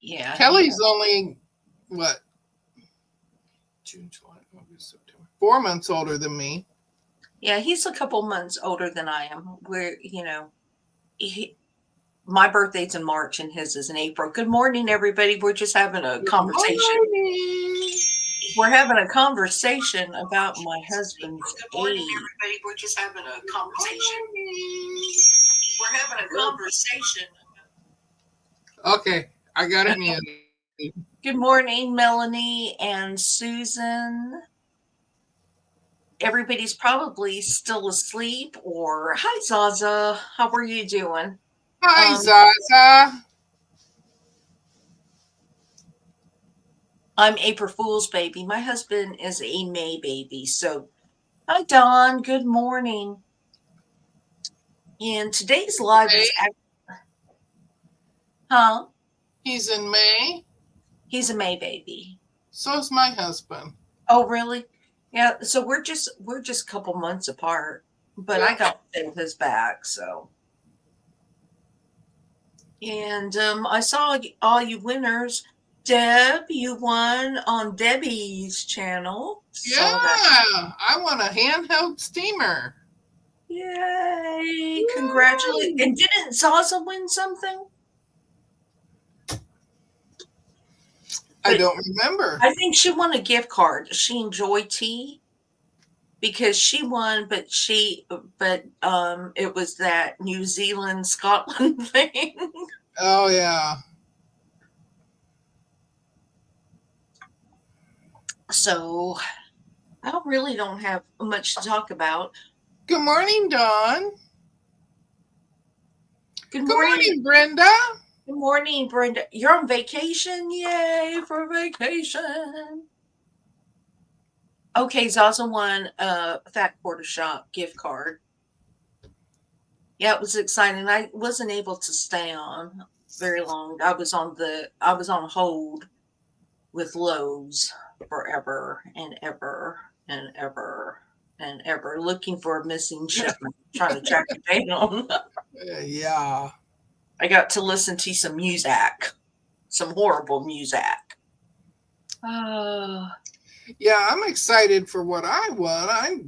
Yeah, Kelly's only, what, June, July, August, September. 4 months older than me. yeah, he's a couple months older than I am. He, my birthday's in March and his is in April. Good morning, everybody. We're just having a Good conversation. morning. We're having a conversation about my husband's Good morning, age. everybody. We're just having a conversation. We're having a conversation. Okay, I got it muted. Good morning, Melanie and Susan. Everybody's probably still asleep, or hi, Zaza. How are you doing? Hi, Um, Zaza. I'm April Fool's baby. My husband is a May baby. So, hi, Don. Good morning. And today's live May? is, huh? He's in May. He's a May baby. So's my husband. Oh, really? Yeah. So we're just a couple months apart, but I got his back. So, and I saw all you winners. Deb, you won on Debbie's channel. Yeah, Saw that. I want a handheld steamer. Yay! Congratulations. And didn't Zaza win something? I don't remember. I think she won a gift card. She enjoyed tea because she won, but it was that New Zealand Scotland thing. Oh, yeah. So I really don't have much to talk about. Good morning, Dawn. Good Good morning. morning, Brenda. Good morning, Brenda. You're on vacation? Yay for vacation. Okay, Zaza won a Fat Quarter Shop gift card. Yeah, it was exciting. I wasn't able to stay on very long. I was on hold with Lowe's forever and ever and ever and ever, looking for a missing shipment, trying to track it down. Yeah. I got to listen to some music, some horrible music. Yeah, I'm excited for what I won. I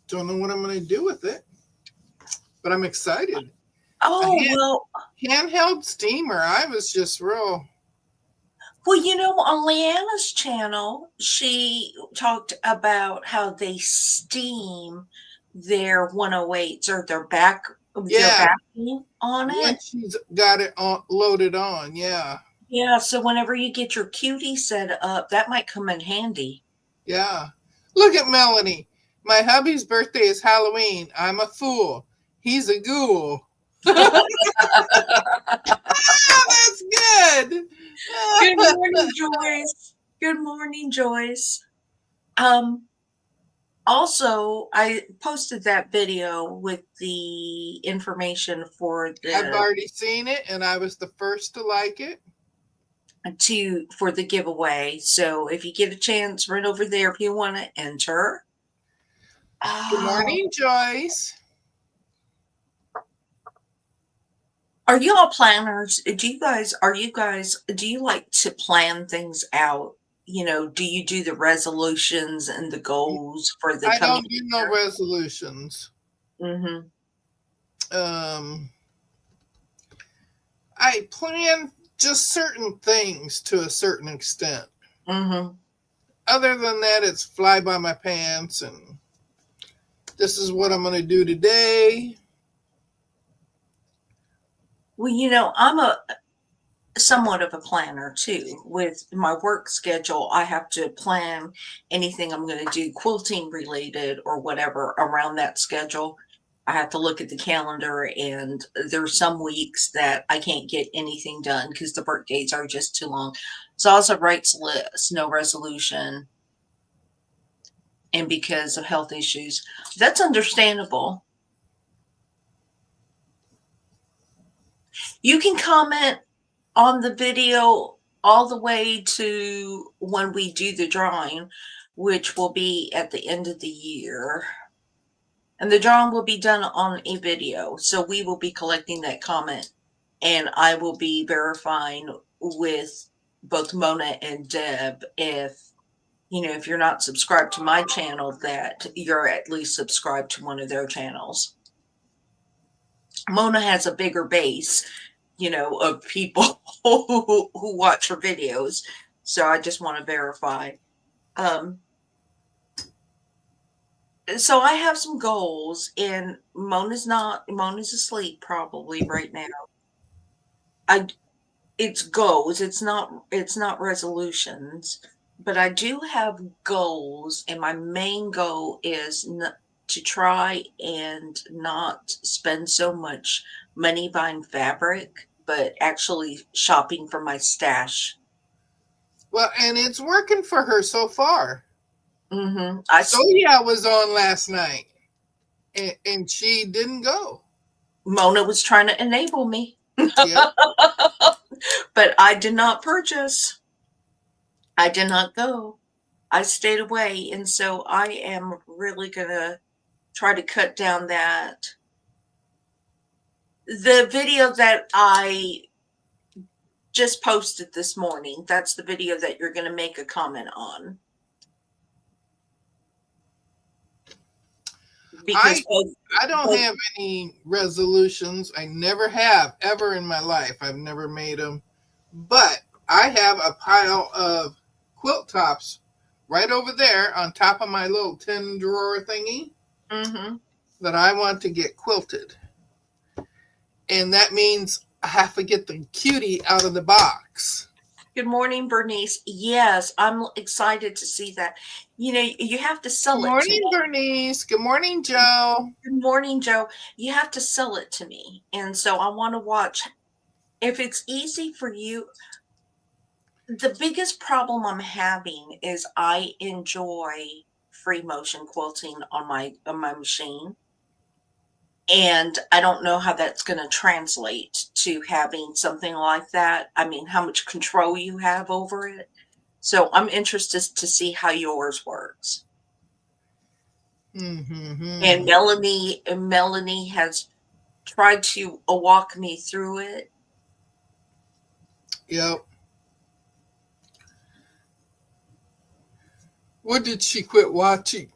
don't know what I'm going to do with it, but I'm excited. Well, handheld steamer. I was just real. Well, on Leanna's channel, she talked about how they steam their 108s or their backing on it. Once she's got it loaded on, yeah. Yeah, so whenever you get your cutie set up, that might come in handy. Yeah. Look at Melanie. My hubby's birthday is Halloween. I'm a fool. He's a ghoul. That's good. Good morning, Joyce. Good morning, Joyce. Also, I posted that video with the information for I've already seen it, and I was the first to like it. For the giveaway. So if you get a chance, run over there if you want to enter. Good morning, Joyce. Are you all planners? Do you like to plan things out? Do you do the resolutions and the goals for the I coming don't do no resolutions. Mm-hmm. I plan just certain things to a certain extent. Mm-hmm. Other than that, it's fly by my pants, and this is what I'm going to do today. Well, I'm somewhat of a planner too. With my work schedule, I have to plan anything I'm going to do quilting related or whatever around that schedule. I have to look at the calendar, and there's some weeks that I can't get anything done because the work days are just too long. Zaza writes lists, no resolution, and because of health issues. That's understandable. You can comment on the video all the way to when we do the drawing, which will be at the end of the year. And the drawing will be done on a video. So we will be collecting that comment, and I will be verifying with both Mona and Deb, if you're not subscribed to my channel, that you're at least subscribed to one of their channels. Mona has a bigger base, of people who watch her videos. So I just want to verify. So I have some goals, and Mona's asleep probably right now. It's goals. It's not resolutions, but I do have goals, and my main goal is to try and not spend so much money buying fabric, but actually shopping for my stash. Well, and it's working for her so far. Mm-hmm. Sonia was on last night, and she didn't go. Mona was trying to enable me. Yep. But I did not purchase. I did not go. I stayed away. And so I am really going to try to cut down that. The video that I just posted this morning, that's the video that you're going to make a comment on. Because I don't have any resolutions. I never have, ever in my life. I've never made them. But I have a pile of quilt tops right over there on top of my little 10-drawer thingy that I want to get quilted. And that means I have to get the cutie out of the box. Good morning, Bernice. Yes, I'm excited to see that. You have to sell it. Good morning, Bernice. Good morning, Joe. Good morning, Joe. You have to sell it to me. And so I want to watch. If it's easy for you, the biggest problem I'm having is I enjoy free motion quilting on my machine. And I don't know how that's going to translate to having something like that. I mean, how much control you have over it. So I'm interested to see how yours works. Mm-hmm. And Melanie has tried to walk me through it. Yep. What did she quit watching?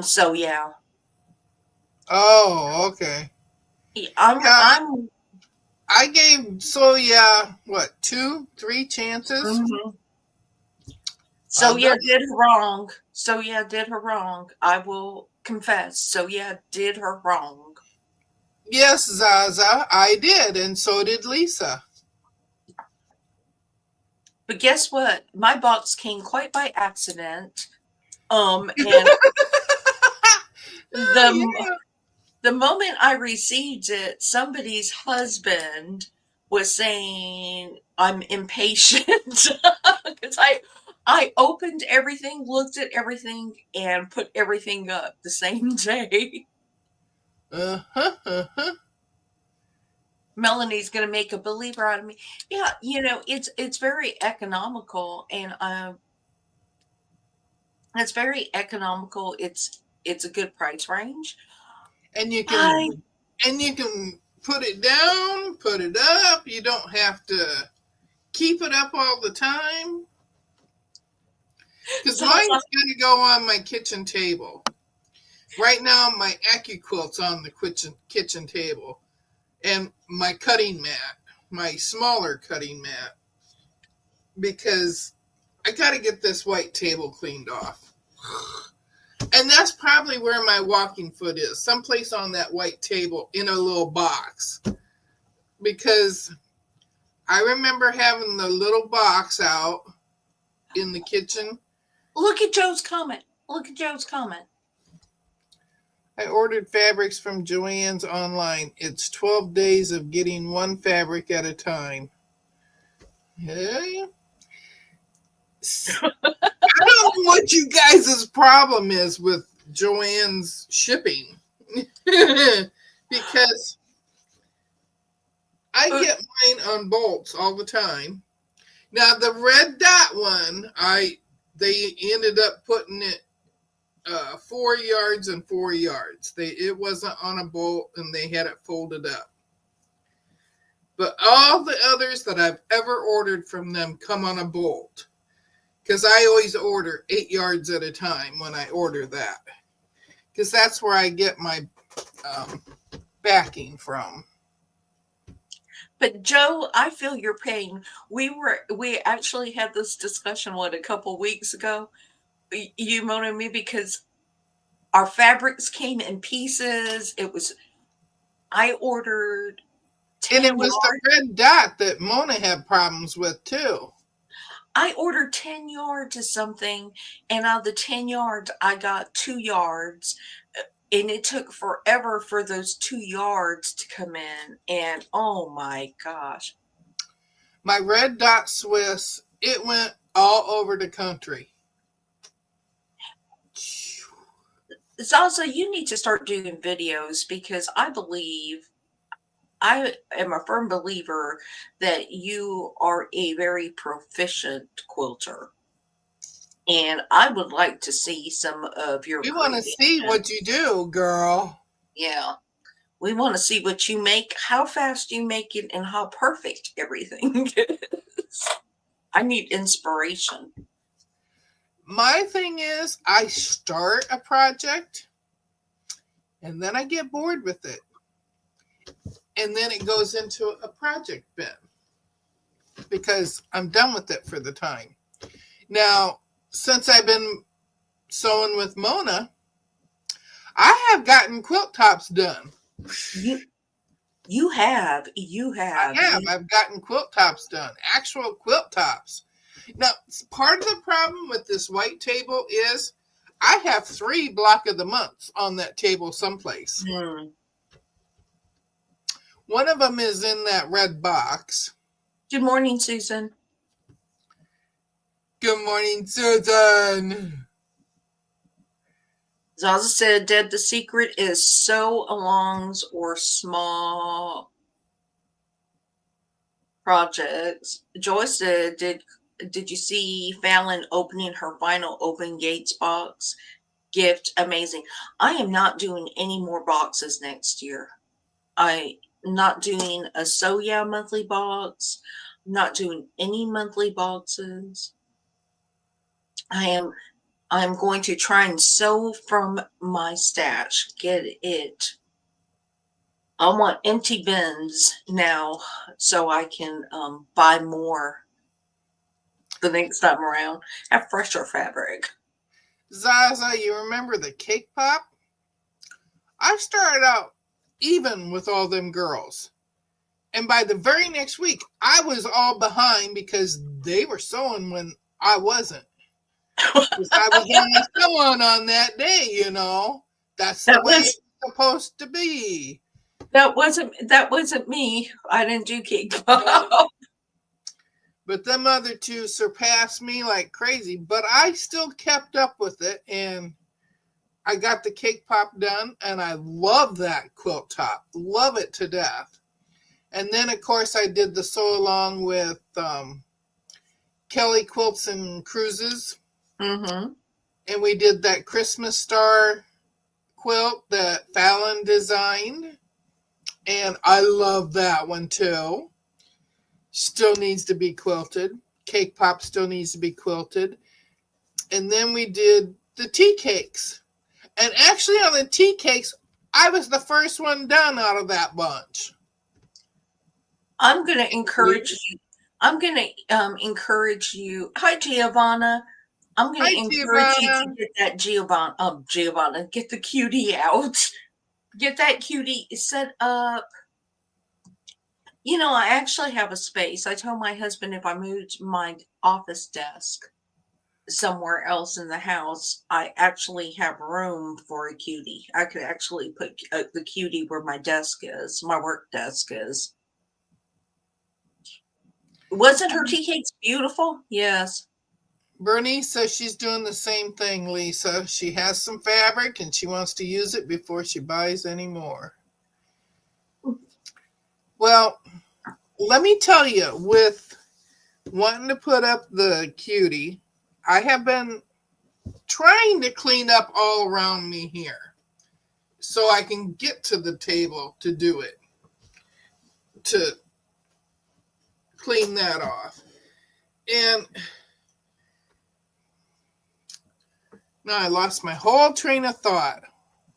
So yeah. Oh, okay. I gave Soya, 2, 3 chances? Mm-hmm. Soya did her wrong. Soya did her wrong. I will confess. Soya did her wrong. Yes, Zaza, I did, and so did Lisa. But guess what? My box came quite by accident. And the moment I received it, somebody's husband was saying I'm impatient because I opened everything, looked at everything, and put everything up the same day. Melanie's going to make a believer out of me. Yeah, it's very economical, and it's very economical. It's a good price range. And you can put it down, put it up. You don't have to keep it up all the time. Because mine's going to go on my kitchen table. Right now, my AccuQuilt's on the kitchen table. And my cutting mat, my smaller cutting mat. Because I got to get this white table cleaned off. And that's probably where my walking foot is. Someplace on that white table in a little box. Because I remember having the little box out in the kitchen. Look at Joe's comment. I ordered fabrics from Joann's online. It's 12 days of getting one fabric at a time. Yeah. I don't know what you guys' problem is with Joann's shipping. Because I get mine on bolts all the time. Now the red dot one, they ended up putting it 4 yards and 4 yards. It wasn't on a bolt, and they had it folded up. But all the others that I've ever ordered from them come on a bolt. Because I always order 8 yards at a time when I order that. Because that's where I get my backing from. But Joe, I feel your pain. We actually had this discussion a couple weeks ago. You, Mona, and me, because our fabrics came in pieces. I ordered And 10 it was the yards. red dot that Mona had problems with too. I ordered 10 yards of something, and out of the 10 yards, I got 2 yards. And it took forever for those 2 yards to come in. And oh my gosh. My red dot Swiss, it went all over the country. Zaza, you need to start doing videos because I am a firm believer that you are a very proficient quilter. And I would like to see some of your We want to see creation. what you do, girl. Yeah. We want to see what you make, how fast you make it, and how perfect everything is. I need inspiration. My thing is, I start a project and then I get bored with it. And then it goes into a project bin because I'm done with it for the time. Now, since I've been sewing with Mona, I have gotten quilt tops done. You have. I've gotten quilt tops done, actual quilt tops. Now, part of the problem with this white table is I have 3 block of the months on that table someplace. One of them is in that red box. Good morning, Susan. Good morning, Susan. Zaza said, Deb, the secret is sew alongs or small projects. Joyce said, did you see Fallon opening her vinyl open gates box gift? Amazing. I am not doing any more boxes next year. I'm not doing a So Yeah monthly box. I'm not doing any monthly boxes. I'm going to try and sew from my stash. Get it. I want empty bins now so I can buy more the next time around. Have fresher fabric. Zaza, you remember the cake pop? I started out even with all them girls. And by the very next week, I was all behind because they were sewing when I wasn't. Because I was only sewing on that day, you know. That's the way it's supposed to be. That wasn't me. I didn't do cake pop. But them other 2 surpassed me like crazy. But I still kept up with it, and I got the cake pop done, and I love that quilt top. Love it to death. And then, of course, I did the sew along with Kelly Quilts and Cruises. Mm-hmm. And we did that Christmas star quilt that Fallon designed. And I love that one too. Still needs to be quilted. Cake pop still needs to be quilted. And then we did the tea cakes. And actually on the tea cakes, I was the first one done out of that bunch. I'm going to encourage you. Encourage you. Hi, Giovanna. I'm going to encourage you to get that Giovanna, get the cutie out. Get that cutie set up. You know, I actually have a space. I told my husband if I moved my office desk somewhere else in the house, I actually have room for a cutie. I could actually put the cutie where my desk is, my work desk is. Wasn't her tea cakes beautiful? Yes. Bernice says she's doing the same thing, Lisa. She has some fabric and she wants to use it before she buys any more. Well, let me tell you, with wanting to put up the cutie, I have been trying to clean up all around me here so I can get to the table to do it, to clean that off. And now I lost my whole train of thought.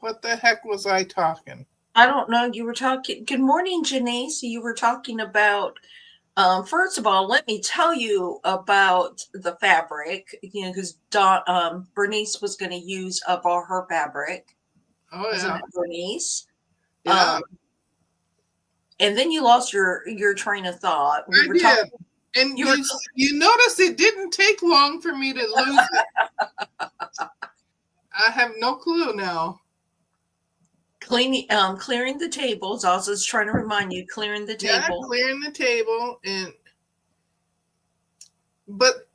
What the heck was I talking? I don't know. You were talking. Good morning, Janice. You were talking about. First of all, let me tell you about the fabric. Because Bernice was going to use up all her fabric. Oh Wasn't yeah, it, Bernice? yeah. And then you lost your train of thought. I did. And you notice it didn't take long for me to lose it. I have no clue now. Clearing the tables. I was trying to remind you, clearing the table. Yeah, clearing the table, but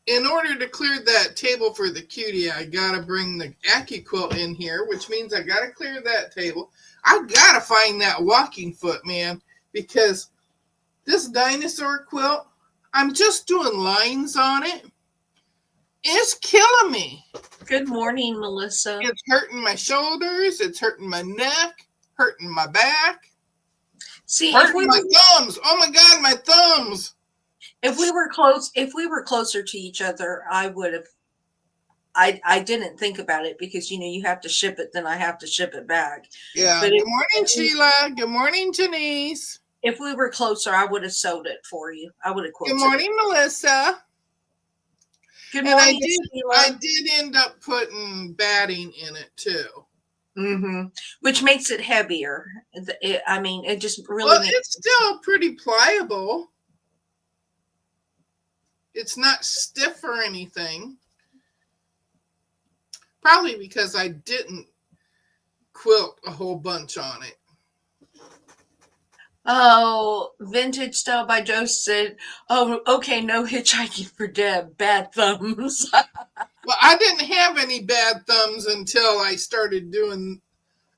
in order to clear that table for the cutie, I gotta bring the AccuQuilt in here, which means I gotta clear that table. I gotta find that walking foot, man, because this dinosaur quilt, I'm just doing lines on it. It's killing me. Good morning, Melissa. It's hurting my shoulders. It's hurting my neck. Hurting my back. See, hurting my thumbs. Oh my God, my thumbs. If we were closer to each other, I would have. I didn't think about it because you have to ship it, then I have to ship it back. Yeah. But good morning, Sheila. Good morning, Janice. If we were closer, I would have sewed it for you. I would have quilted. Good morning, Melissa. Good morning, Sheila. I did end up putting batting in it too. Mm-hmm. Which makes it heavier. It just really. Well, it's still pretty pliable. It's not stiff or anything. Probably because I didn't quilt a whole bunch on it. Oh, Vintage Style by Joe said, oh, okay, no hitchhiking for Deb. Bad thumbs. Well, I didn't have any bad thumbs until I started doing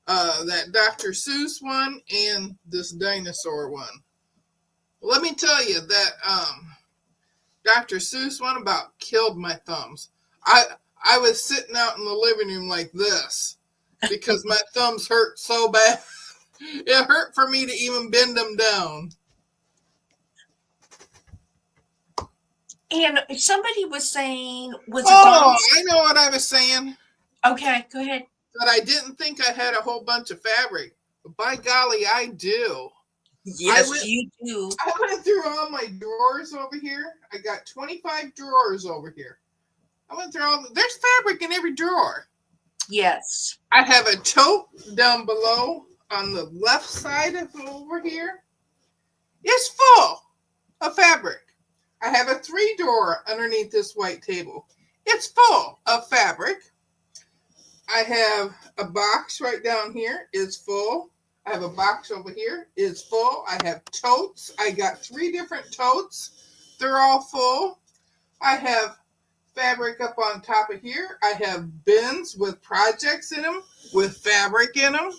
that Dr. Seuss one and this dinosaur one. Let me tell you that Dr. Seuss one about killed my thumbs. I was sitting out in the living room like this because my thumbs hurt so bad. It hurt for me to even bend them down. And somebody was saying, I know what I was saying. Okay, go ahead. That I didn't think I had a whole bunch of fabric. But by golly, I do. Yes, you do. I went through all my drawers over here. I got 25 drawers over here. I went through there's fabric in every drawer. Yes. I have a tote down below on the left side of over here. It's full of fabric. I have a 3-drawer underneath this white table. It's full of fabric. I have a box right down here. It's full. I have a box over here. It's full. I have totes. I got 3 different totes. They're all full. I have fabric up on top of here. I have bins with projects in them, with fabric in them.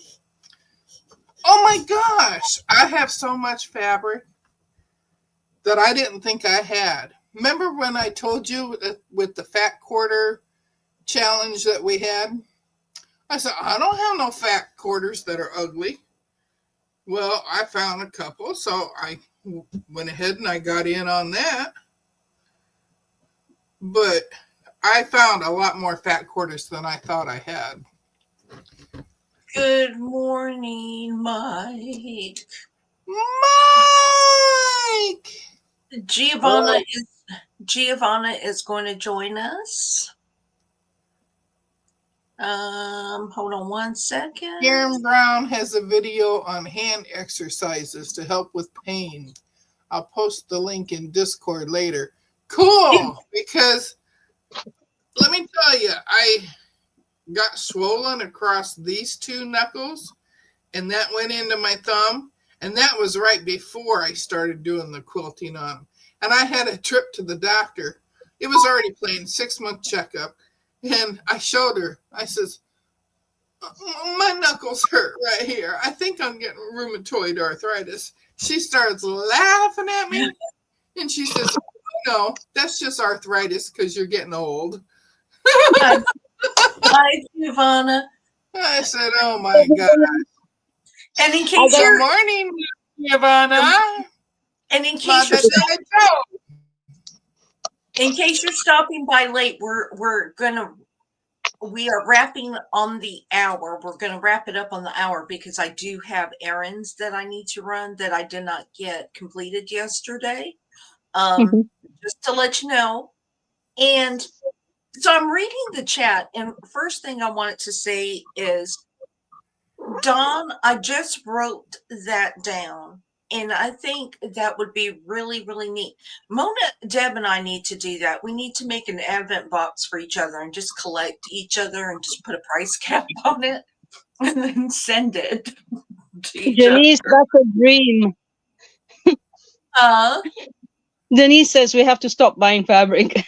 Oh my gosh, I have so much fabric that I didn't think I had. Remember when I told you with the fat quarter challenge that we had? I said, I don't have no fat quarters that are ugly. Well, I found a couple, so I went ahead and I got in on that. But I found a lot more fat quarters than I thought I had. Good morning, Mike. Giovanna is going to join us. Hold on one second. Karen Brown has a video on hand exercises to help with pain. I'll post the link in Discord later. Cool, because let me tell you, I got swollen across these 2 knuckles, and that went into my thumb, and that was right before I started doing the quilting on. And I had a trip to the doctor. It was already planned, 6-month checkup, and I showed her. I says, my knuckles hurt right here. I think I'm getting rheumatoid arthritis. She starts laughing at me, and she says, oh, no, that's just arthritis because you're getting old. Hi, Giovanna. I said, oh my God. And in case Good morning, Giovanna. And in case Mother you're Joe. in case you're stopping by late, we are wrapping on the hour. We're gonna wrap it up on the hour because I do have errands that I need to run that I did not get completed yesterday. Mhm. Just to let you know. And so I'm reading the chat, and first thing I wanted to say is, Don, I just wrote that down, and I think that would be really, really neat. Mona, Deb, and I need to do that. We need to make an advent box for each other and just collect each other and just put a price cap on it and then send it to each other. Denise, that's a dream. Uh, Denise says we have to stop buying fabric.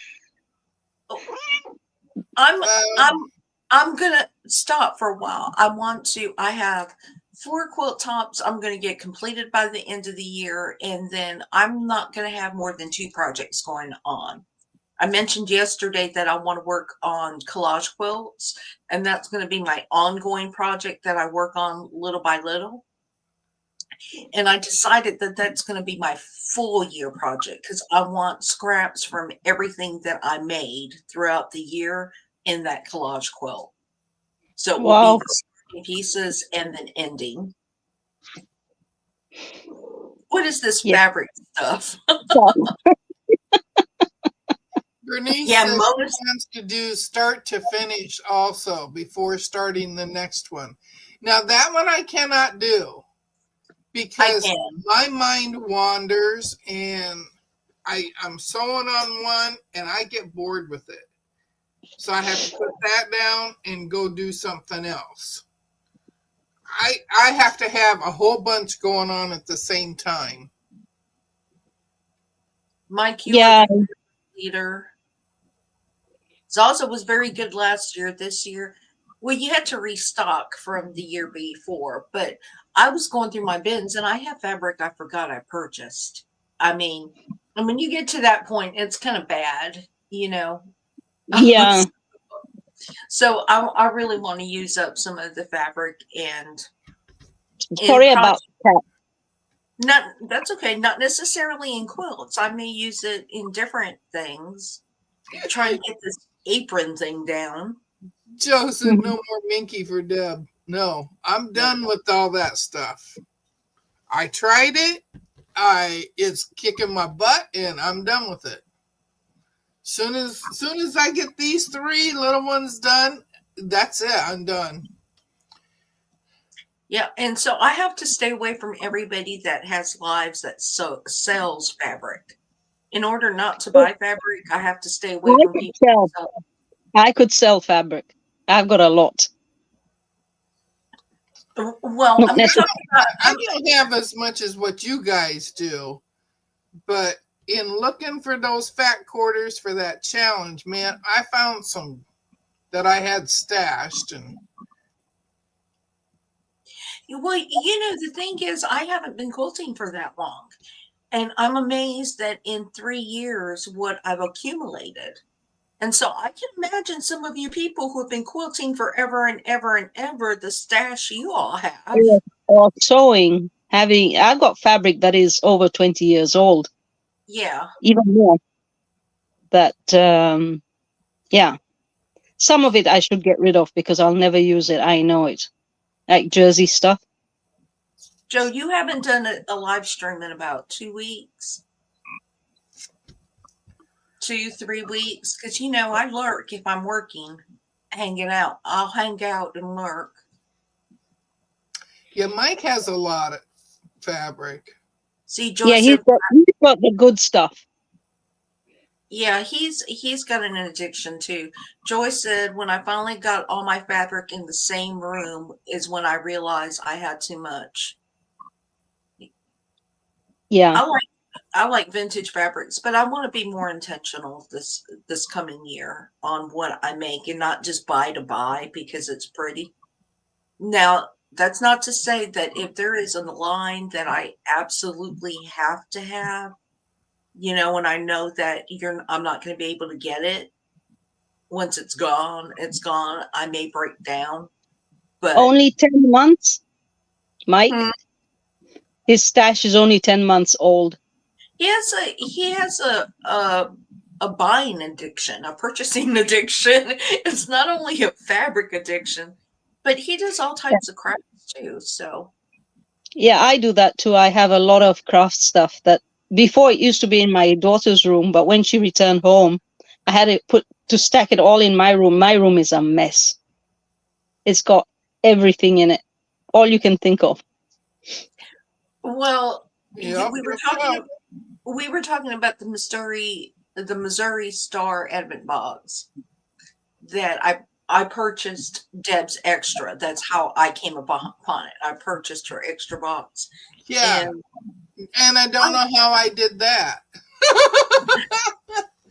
I'm gonna stop for a while. I have 4 quilt tops I'm gonna get completed by the end of the year, and then I'm not gonna have more than 2 projects going on. I mentioned yesterday that I want to work on collage quilts, and that's going to be my ongoing project that I work on little by little. And I decided that that's going to be my full year project because I want scraps from everything that I made throughout the year in that collage quilt. So it will Wow. be the starting pieces and then ending. What is this Yeah. fabric stuff? Bernice Yeah, says she Mona's wants to do start to finish also before starting the next one. Now that one I cannot do I because can. my mind wanders and I'm sewing on one and I get bored with it. So I have to put that down and go do something else. I have to have a whole bunch going on at the same time. Mike, you Yeah. are the leader. Zaza was very good last year. This year, well, you had to restock from the year before, but I was going through my bins and I have fabric I forgot I purchased. I mean, and when you get to that point, it's kind of bad, you know. Yeah. So I really want to use up some of the fabric and Sorry about that. not that's okay. Not necessarily in quilts. I may use it in different things. Trying to get this apron thing down. Joe said no more Minky for Deb. No, I'm done with all that stuff. I tried it. It's kicking my butt and I'm done with it. Soon as I get these 3 little ones done, that's it. I'm done. Yeah, and so I have to stay away from everybody that has lives that sells fabric. In order not to buy fabric, I have to stay away from people. I could sell fabric. I've got a lot. Well, Not I'm necessarily. talking about. I don't have as much as what you guys do, but in looking for those fat quarters for that challenge, man, I found some that I had stashed and. Well, you know, the thing is, I haven't been quilting for that long, and I'm amazed that in 3 years what I've accumulated. And so I can imagine some of you people who have been quilting forever and ever and ever, the stash you all have. Or sewing, I've got fabric that is over 20 years old. Yeah. Even more. But yeah. Some of it I should get rid of because I'll never use it. I know it. Like jersey stuff. Joe, you haven't done a live stream in about 2 weeks. 2, 3 weeks. Because, you know, I lurk if I'm working, hanging out. I'll hang out and lurk. Yeah, Mike has a lot of fabric. See, Joy Yeah, he's said, got the good stuff. yeah, he's got an addiction too. Joy said, when I finally got all my fabric in the same room is when I realized I had too much. Yeah. I like vintage fabrics, but I want to be more intentional this coming year on what I make and not just buy to buy because it's pretty. Now, that's not to say that if there is a line that I absolutely have to have, you know, and I know that I'm not going to be able to get it once it's gone, I may break down. But Only 10 months, Mike. Hmm. His stash is only 10 months old. he has a buying addiction, a purchasing addiction. It's not only a fabric addiction, but he does all types of crafts too. So Yeah, I do that too. I have a lot of craft stuff that before it used to be in my daughter's room, but when she returned home, I had it put to stack it all in my room. My room is a mess. It's got everything in it, all you can think of. well, Yep. we were talking about the Missouri Star Edmund box that I purchased Deb's extra. That's how I came upon it. I purchased her extra box. Yeah. And I don't know how I did that.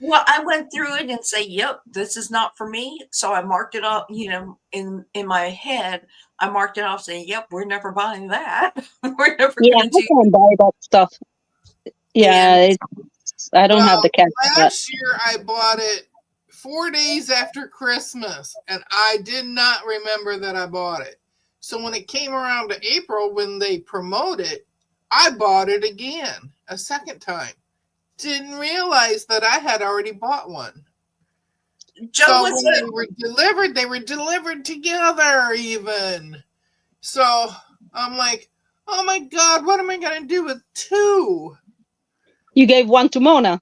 Well, I went through it and say, "Yep, this is not for me." So I marked it off. In my head, I marked it off, saying, "Yep, we're never buying that. We're never Yeah, going I to do." can't buy that stuff. Yeah, I don't have the cash for that. Last year I bought it 4 days after Christmas, and I did not remember that I bought it. So when it came around to April, when they promote it, I bought it again, a second time. Didn't realize that I had already bought one. Joe So was when they were delivered together even. So I'm like, oh my God, what am I going to do with two? You gave one to Mona.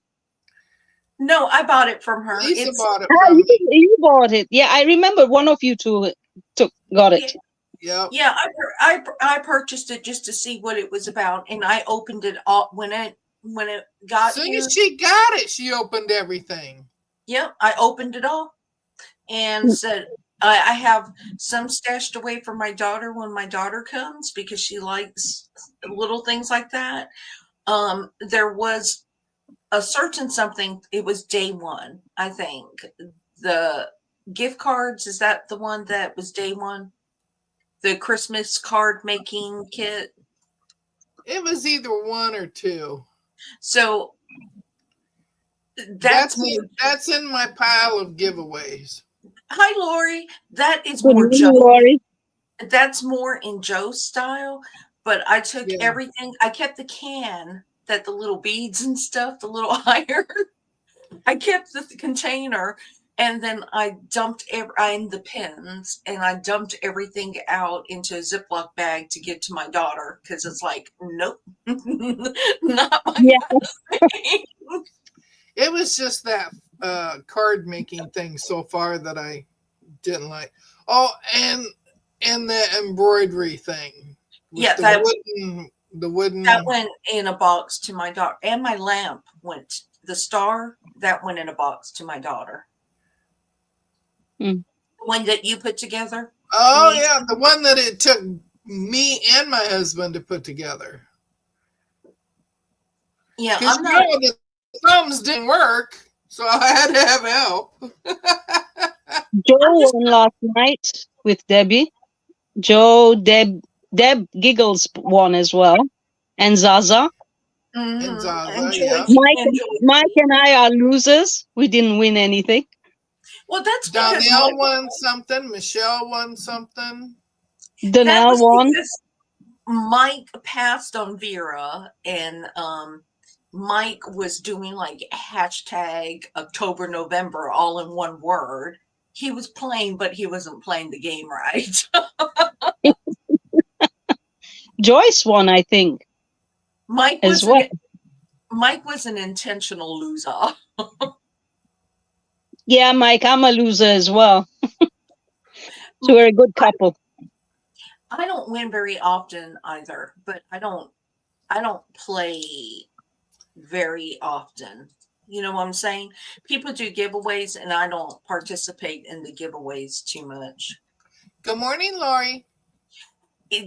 No, I bought it from her. Lisa It's bought it from me. You bought it. Yeah, I remember one of you two got it. Yep. yeah. I purchased it just to see what it was about, and I opened it all when it got As soon here. as she got it, she opened everything. Yep, I opened it all and said, I have some stashed away for my daughter when my daughter comes because she likes little things like that. There was a certain something, it was day one, I think. The gift cards, is that the one that was day one? The Christmas card making kit. It was either one or two. So that's in my pile of giveaways. Hi Lori. That is Good more morning, Joe. Lori. That's more in Joe's style, but I took Yeah. everything. I kept the can that the little beads and stuff, the little iron. I kept the container, and then I dumped the pins, and I dumped everything out into a Ziploc bag to give to my daughter because it's like, nope, not my Yeah. thing. It was just that card making thing so far that I didn't like. Oh, and the embroidery thing. Yeah, the wooden. that went in a box to my daughter, and my lamp went. The star that went in a box to my daughter. Mm. The one that you put together. Oh yeah, the one that it took me and my husband to put together. Yeah, I'm not. The thumbs didn't work, so I had to have help. Joe won last night with Debbie. Deb Giggles won as well, and Zaza. Mm-hmm. And Zaza, And yeah. Mike and I are losers. We didn't win anything. Well, that's because Donnell won something. Michelle won something. Donnell won. Mike passed on Vera, and Mike was doing like hashtag October, November, all in one word. He was playing, but he wasn't playing the game right. Joyce won, I think. Mike as well. Mike was an intentional loser. Yeah, Mike, I'm a loser as well. So we're a good couple. I don't win very often either, but I don't play very often. You know what I'm saying? People do giveaways, and I don't participate in the giveaways too much. Good morning, Lori.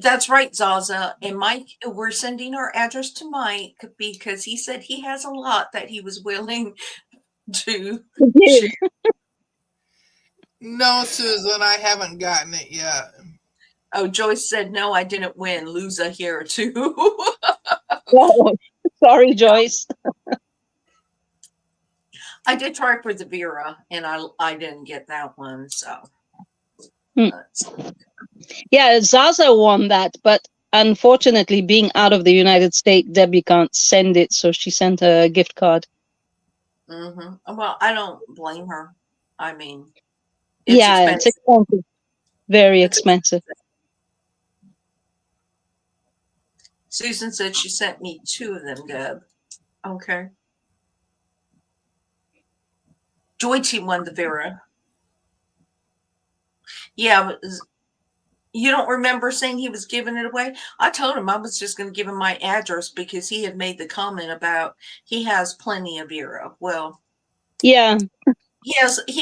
That's right, Zaza. And Mike, we're sending our address to Mike because he said he has a lot that he was willing to share. No, Susan, I haven't gotten it yet. Oh, Joyce said, no, I didn't win. Loser here too. Oh, sorry, Joyce. I did try for the Vera, and I didn't get that one. So, Yeah, Zaza won that, but unfortunately, being out of the United States, Debbie can't send it, so she sent a gift card. Well, I don't blame her. I mean, it's Yeah, it's expensive. expensive. Very It's expensive. expensive. Susan said she sent me 2 of them, Deb. Okay. Joyty won the Vera. Yeah, you don't remember saying he was giving it away? I told him I was just going to give him my address because he had made the comment about he has plenty of Vera. Well, Yeah. he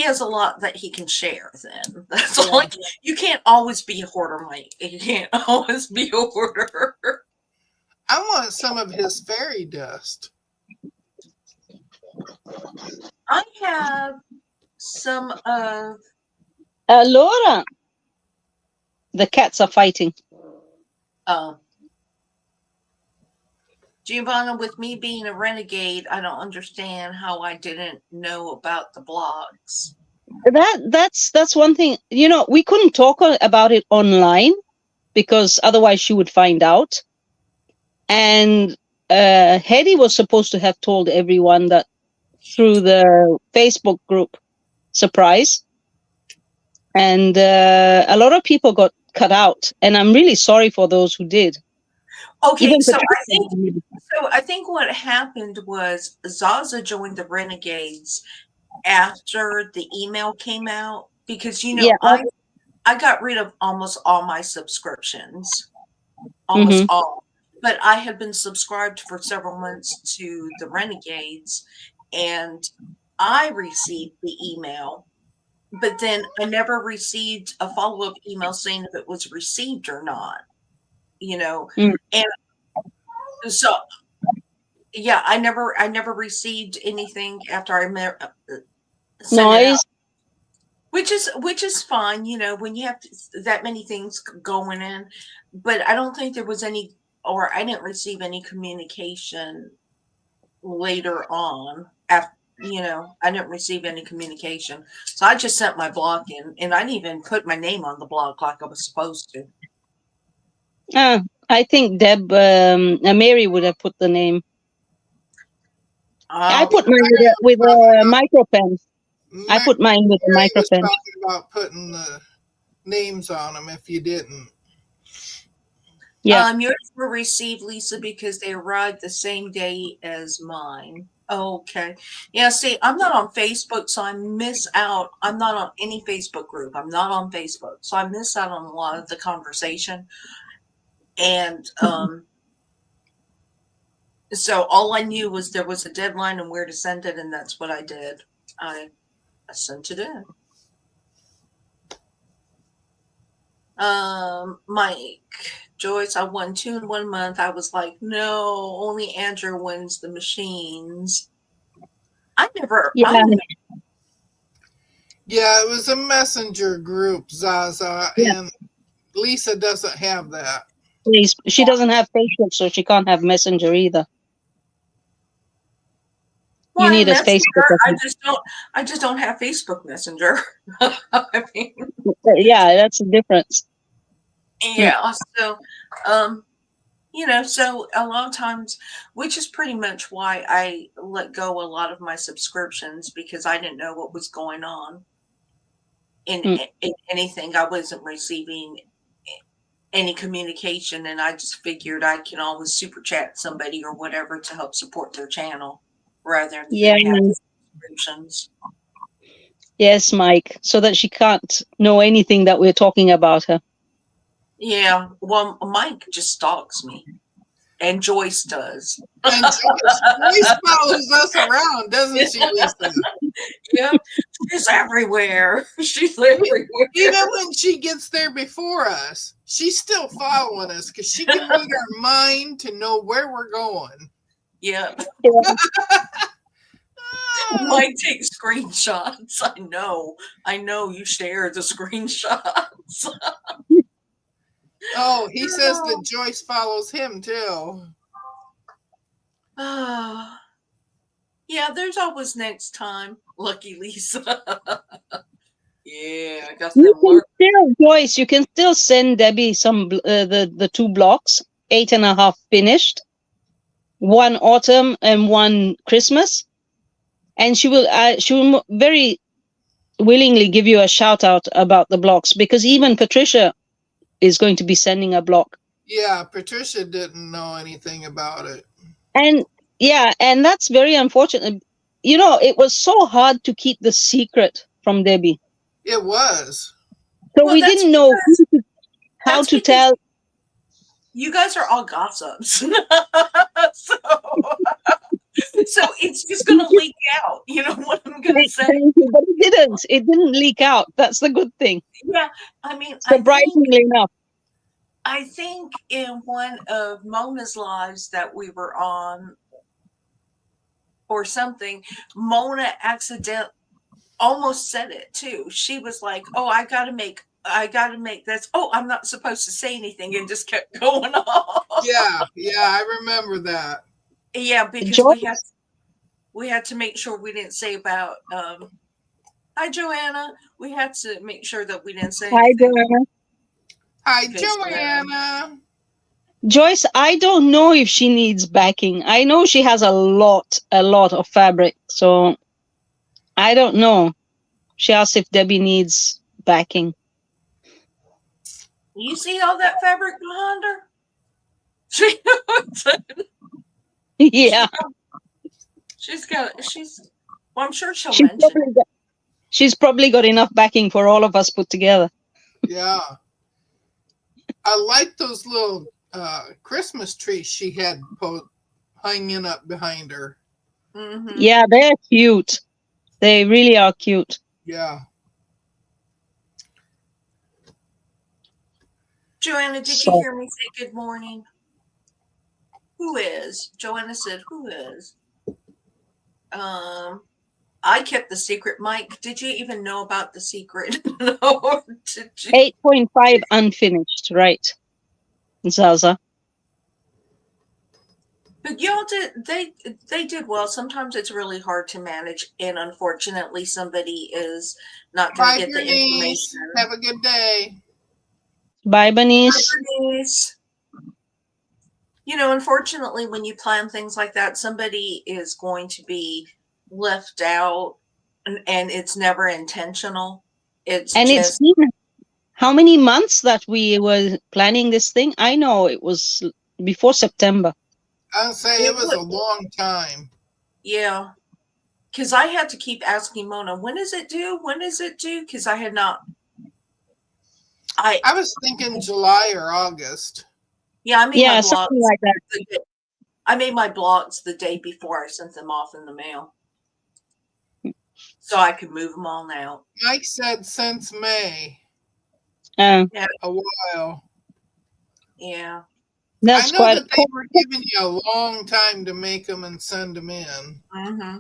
has a lot that he can share then. That's Yeah. like you can't always be a hoarder, Mike. You can't always be a hoarder. I want some of his fairy dust. I have some of Laura, the cats are fighting. Giovanna, with me being a renegade, I don't understand how I didn't know about the blogs. That's one thing. You know, we couldn't talk about it online because otherwise she would find out. And Hedy was supposed to have told everyone that through the Facebook group surprise. And a lot of people got cut out. And I'm really sorry for those who did. Okay, Even so Patricia. I think what happened was Zaza joined the Renegades after the email came out because Yeah. I got rid of almost all my subscriptions. Almost all. But I had been subscribed for several months to the Renegades and I received the email, but then I never received a follow-up email saying if it was received or not, you know. Mm. And so yeah, I never received anything after I sent it out. Which is fine, you know, when you have that many things going in, but I don't think there was any, or I didn't receive any communication later on after, you know, I didn't receive any communication. So I just sent my blog in and I didn't even put my name on the blog like I was supposed to. I think Deb, Mary would have put the name. I put mine with a micro pen. I put mine with a micro pen. Talking about putting the names on them if you didn't. Yeah. Yours were received, Lisa, because they arrived the same day as mine. Okay. Yeah, see, I'm not on Facebook, so I miss out. I'm not on any Facebook group. I'm not on Facebook. So I miss out on a lot of the conversation. And so all I knew was there was a deadline and where to send it, and that's what I did. I sent it in. Mike, Joyce, I won 2 in 1 month. I was like, no, only Andrew wins the machines. Yeah, it was a messenger group, Zaza, and Lisa doesn't have that. She doesn't have Facebook, so she can't have Messenger either. Well, you need a Facebook. I just don't have Facebook Messenger. I mean, yeah, that's the difference. Yeah. So, you know, so a lot of times, which is pretty much why I let go a lot of my subscriptions because I didn't know what was going on in anything. I wasn't receiving any communication, and I just figured I can always super chat somebody or whatever to help support their channel rather than have subscriptions. Yes, Mike, so that she can't know anything that we're talking about her. Yeah, well, Mike just stalks me, and Joyce does. And Joyce follows us around, doesn't she, Lisa? Yeah, she's everywhere. She's everywhere. Even when she gets there before us, she's still following us because she can read our mind to know where we're going. Yeah. Mike takes screenshots. I know you share the screenshots. Oh, he says that Joyce follows him too. Yeah, there's always next time, Lucky Lisa. Yeah, I got You them can learned. still, Joyce, you can still send Debbie some the 2 blocks, 8.5 finished, one autumn and one Christmas, and she will very willingly give you a shout out about the blocks, because even Patricia is going to be sending a block. Yeah, Patricia didn't know anything about it. And yeah, and that's very unfortunate. You know, it was so hard to keep the secret from Debbie. It was. So Well, we didn't know how that's to because tell. you guys are all gossips. so, so it's just gonna leak out. You know what I'm gonna Thank say? you, but it didn't. It didn't leak out. That's the good thing. Yeah, I mean, Surprisingly enough. I think in one of Mona's lives that we were on or something, Mona almost said it too. She was like, "Oh, I got to make this. Oh, I'm not supposed to say anything," and just kept going on. Yeah, I remember that. Yeah, because Joyce, we had to make sure we didn't say about hi Joanna. We had to make sure that we didn't say hi, anything. Joanna. Hi, Because, Joanna. Joyce, I don't know if she needs backing. I know she has a lot of fabric, so I don't know. She asked if Debbie needs backing. you see all that fabric behind her? Yeah, well, I'm sure she'll she's mention probably she's probably got enough backing for all of us put together. Yeah. I like those little Christmas trees she had hanging up behind her. Mm-hmm. Yeah, they're cute. They really are cute. Yeah. Joanna, did you hear me say good morning? Who is? Joanna said, who is? I kept the secret. Mike, did you even know about the secret? No. Did you? 8.5 unfinished, right, Zaza? But y'all they did well. Sometimes it's really hard to manage, and unfortunately somebody is not going to Bye, get the Bernice. information. Have a good day. Bye, Bernice. Bye, Bernice. You know, unfortunately, when you plan things like that, somebody is going to be left out, and it's never intentional. It's been how many months that we were planning this thing? I know it was before September. I'll say it was a long time. Yeah. Because I had to keep asking Mona, when is it due? When is it due? Because I had not. I was thinking July or August. Yeah, I made my blocks something like that. I made my blocks the day before I sent them off in the mail, so I could move them all now. Mike said since May. Yeah. A while. Yeah. That's I know quite that they were giving you a long time to make them and send them in. Mm-hmm.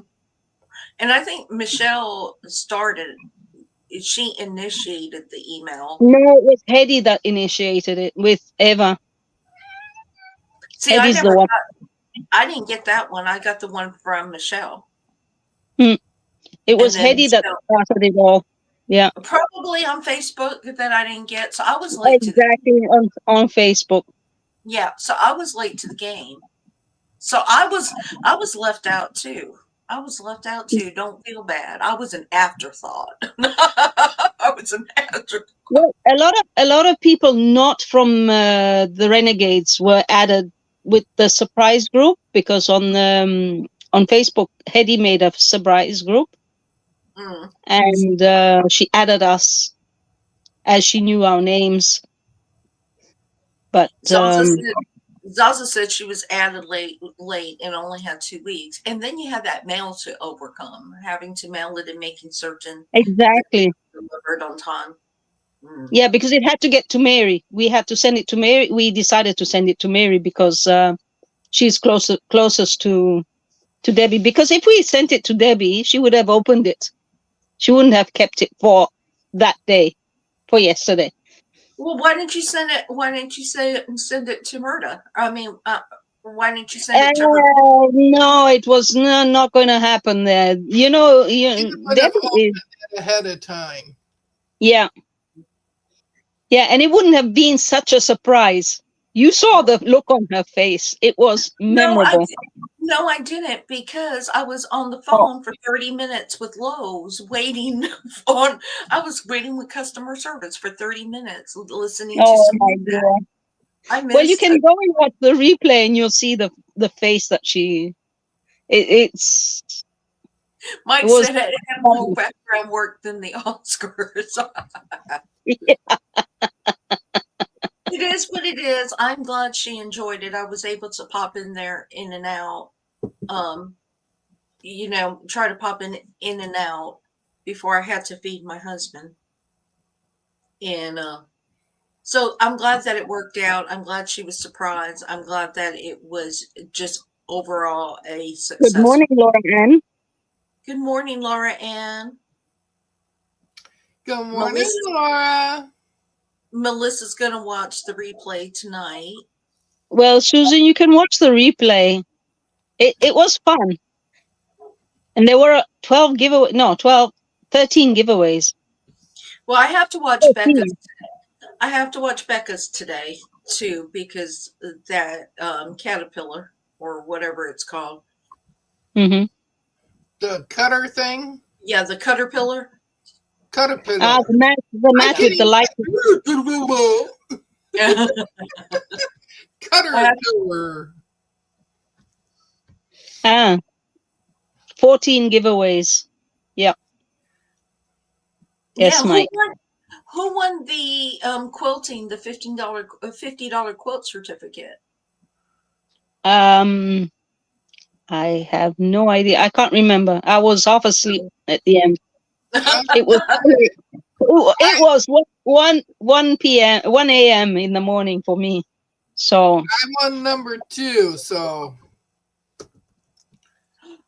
And I think Michelle started. She initiated the email. No, it was Hedy that initiated it with Eva. See, Hedy's the one. I didn't get that one. I got the one from Michelle. It was Hedy that started it all. Yeah. Probably on Facebook that I didn't get. So I was late on Facebook. Yeah, so I was late to the game. So I was left out too. Don't feel bad. I was an afterthought. I was an afterthought. Well, a lot of people not from the Renegades were added with the surprise group, because on Facebook, Hedy made a surprise group, and she added us as she knew our names. But Zaza said she was added late and only had 2 weeks. And then you have that mail to overcome, having to mail it and making certain exactly delivered on time. Yeah, because it had to get to Mary. We had to send it to Mary. We decided to send it to Mary because she's closest to Debbie. Because if we sent it to Debbie, she would have opened it. She wouldn't have kept it for that day, for yesterday. Well, why didn't you send it? Why didn't you send it to Murda? I mean, why didn't you send it to her? No, it was not going to happen there. You know, Debbie is ahead of time. Yeah. Yeah, and it wouldn't have been such a surprise. You saw the look on her face. It was No, memorable. no, I didn't because I was on the Oh, phone for 30 minutes with Lowe's waiting on I was waiting with customer service for 30 minutes listening to oh some my feedback. dear. I Well, you missed can go and watch the replay and you'll see the face that it's it Mike was said it had more background work than the Oscars. It is what it is. I'm glad she enjoyed it. I was able to pop in there in and out. Um, try to pop in and out before I had to feed my husband. And so I'm glad that it worked out. I'm glad she was surprised. I'm glad that it was just overall a Good success. morning, Laura Ann. Good morning, Laura Ann. Good morning, Melissa, Laura. Melissa's gonna watch the replay tonight. Well, Susan, you can watch the replay. It was fun. And there were 13 giveaways. Well, I have to watch Becca's. 13. I have to watch Becca's today too because that caterpillar or whatever it's called. Mm-hmm. The cutter thing. Yeah, the caterpillar. Caterpillar. The I mat can't with the light. Yeah. Caterpillar. 14 giveaways. Yep. Yes, Mike. Who won the quilting, the $50 quilt certificate? I have no idea. I can't remember. I was half asleep at the end. It was it was 1 p.m. 1 a.m. in the morning for me. So I'm on number 2, so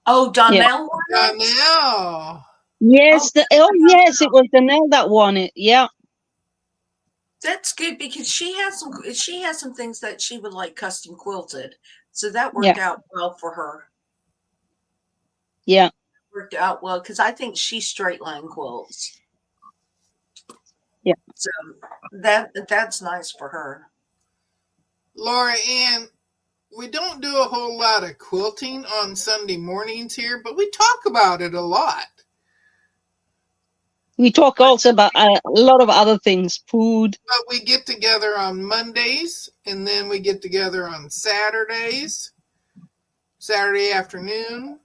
Oh, Donnell won it? Donnell. yes, yes, it was Danelle that won it. Yeah. That's good because she has some things that she would like custom quilted. So that Yeah. worked out well for her. Yeah. Worked out well because I think she straight line quilts. Yeah. So that's nice for her. Laura Ann, we don't do a whole lot of quilting on Sunday mornings here, but we talk about it a lot. We talk also about a lot of other things, food. But we get together on Mondays, and then we get together on Saturdays, Saturday afternoon,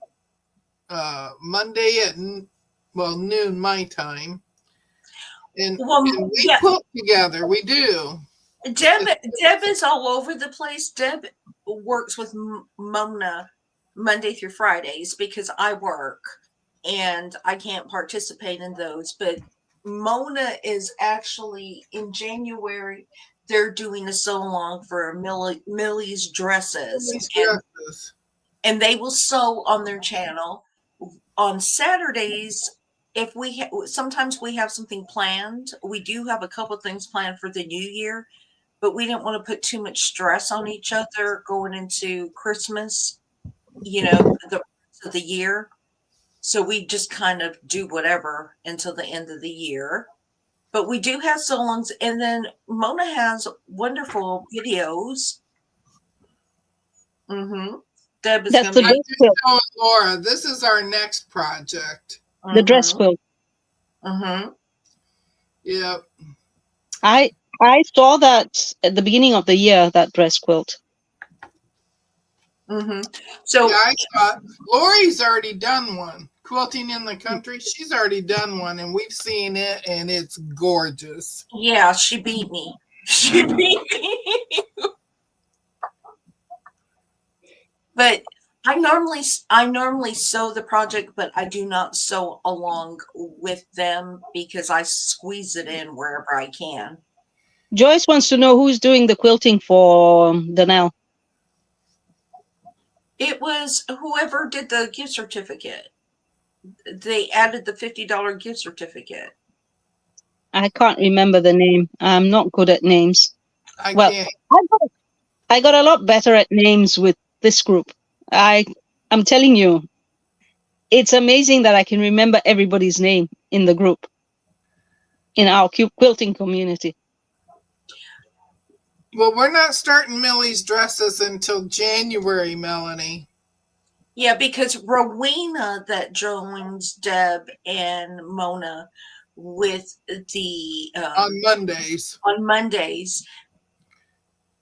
Monday at noon my time, and we quilt together. We do. Deb is all over the place. Deb works with Mona Monday through Fridays because I work and I can't participate in those. But Mona is actually in January. They're doing a sew along for Millie's dresses, and they will sew on their channel. On Saturdays, if sometimes we have something planned. We do have a couple things planned for the new year, but we didn't want to put too much stress on each other going into Christmas, the rest of the year. So we just kind of do whatever until the end of the year. But we do have sew-alongs, and then Mona has wonderful videos. Mm-hmm. Deb is That's the dress quilt. Laura, this is our next project. The dress quilt. Mm-hmm. Yep. I saw that at the beginning of the year, that dress quilt. Mm-hmm. So yeah, I thought Lori's already done one. Quilting in the Country, she's already done one, and we've seen it, and it's gorgeous. Yeah, she beat me. She beat me. But I normally sew the project, but I do not sew along with them because I squeeze it in wherever I can. Joyce wants to know who's doing the quilting for Danelle. It was whoever did the gift certificate. They added the $50 gift certificate. I can't remember the name. I'm not good at names. I can't. I got a lot better at names with this group. I'm telling you, it's amazing that I can remember everybody's name in the group. in our quilting community. Well, we're not starting Millie's dresses until January, Melanie. Yeah, because Rowena that joins Deb and Mona with the On Mondays. on Mondays,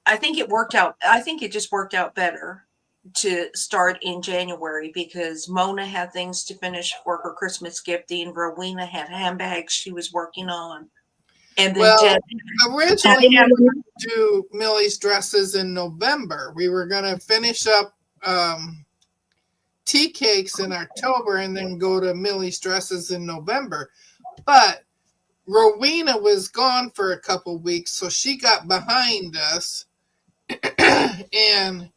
I think it just worked out better to start in January because Mona had things to finish for her Christmas gifting. Rowena had handbags she was working on. And then Well, Deb, originally we were going to do Millie's dresses in November. We were going to finish up tea cakes in October and then go to Millie's dresses in November. But Rowena was gone for a couple weeks, so she got behind us. And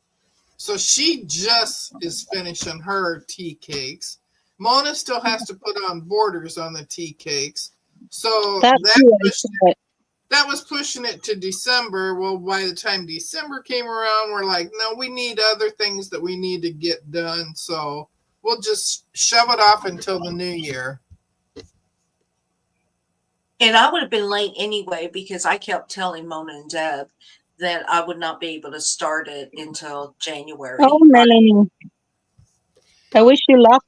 so she just is finishing her tea cakes. Mona still has to put on borders on the tea cakes. So that was pushing it to December. Well, by the time December came around, we're like, no, we need other things that we need to get done. So we'll just shove it off until the new year. and I would have been late anyway because I kept telling Mona and Deb that I would not be able to start it until January. Oh, Melanie. I wish you luck.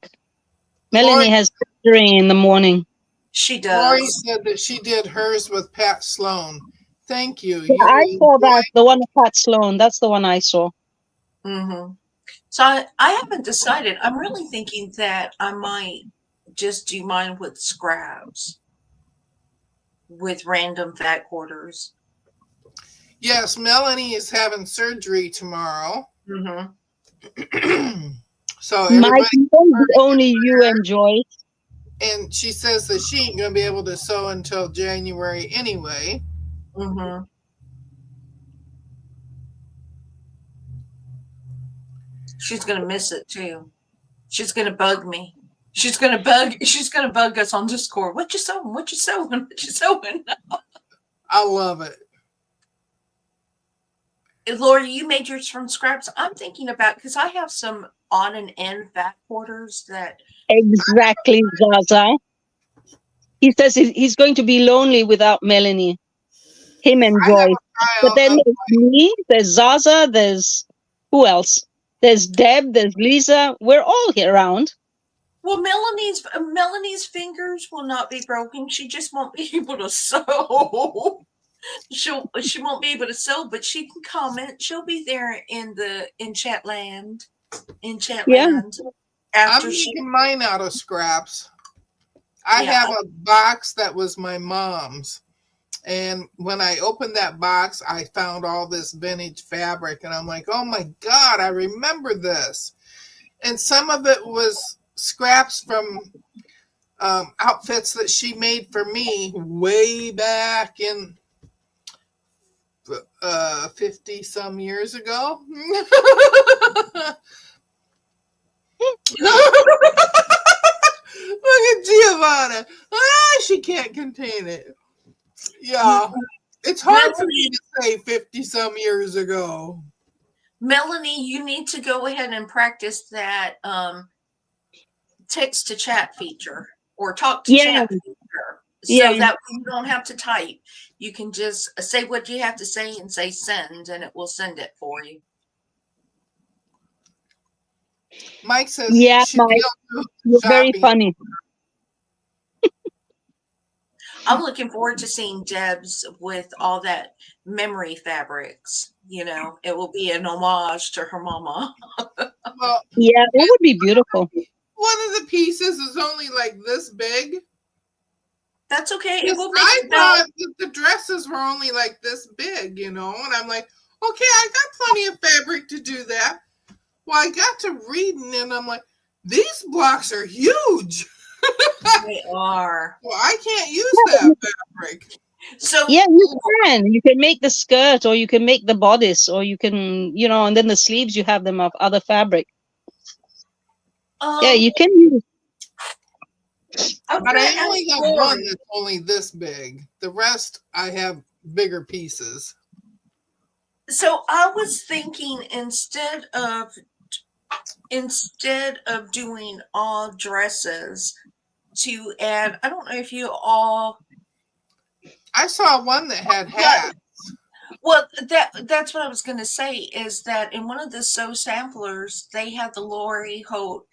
Melanie Lori has surgery in the morning. She Lori does. said that she did hers with Pat Sloan. Thank you. Yeah, I saw that, the one with Pat Sloan. That's the one I saw. Mm-hmm. So I haven't decided. I'm really thinking that I might just do mine with scraps, with random fat quarters. Yes, Melanie is having surgery tomorrow. Mm-hmm. So My only you enjoy. And she says that she ain't going to be able to sew until January anyway. Mm-hmm. She's going to miss it too. She's going to bug me. She's going to bug us on Discord. What you sewing? What you sewing? What you sewing? I love it. Lori, you made yours from scraps. I'm thinking about, because I have some on and end fat quarters that. Exactly, Zaza. He says he's going to be lonely without Melanie. Him and Joyce. But then there's me, there's Zaza, there's who else? There's Deb, there's Lisa. We're all here around. Well, Melanie's fingers will not be broken. She just won't be able to sew. She won't be able to sew, but she can comment. She'll be there in Chatland. Yeah. I'm making mine out of scraps. I have a box that was my mom's. And when I opened that box, I found all this vintage fabric. And I'm like, oh my God, I remember this. And some of it was scraps from outfits that she made for me way back in 50 some years ago. Look at Giovanna. She can't contain it. Yeah. It's hard for me to say 50 some years ago. Melanie, you need to go ahead and practice that text to chat feature or talk to chat feature. So that you don't have to type. You can just say what you have to say and say send, and it will send it for you. Mike says, yeah, Mike, you're very funny. I'm looking forward to seeing Deb's with all that memory fabrics. You know, it will be an homage to her mama. Well, yeah, it would be beautiful. One of the pieces is only like this big. That's okay. It will make I thought the dresses were only like this big, you know, and I'm like, okay, I got plenty of fabric to do that. Well, I got to reading and I'm like, these blocks are huge. They are. Well, I can't use that fabric. So yeah, you can. You can make the skirt, or you can make the bodice, or you can, you know, and then the sleeves you have them of other fabric. Yeah, you can use. But I only have one that's only this big. The rest I have bigger pieces. So I was thinking instead of doing all dresses, to add, I don't know if you all I saw one that had Yeah. hats. Well, that's what I was going to say is that in one of the sew samplers, they had the Lori Holt,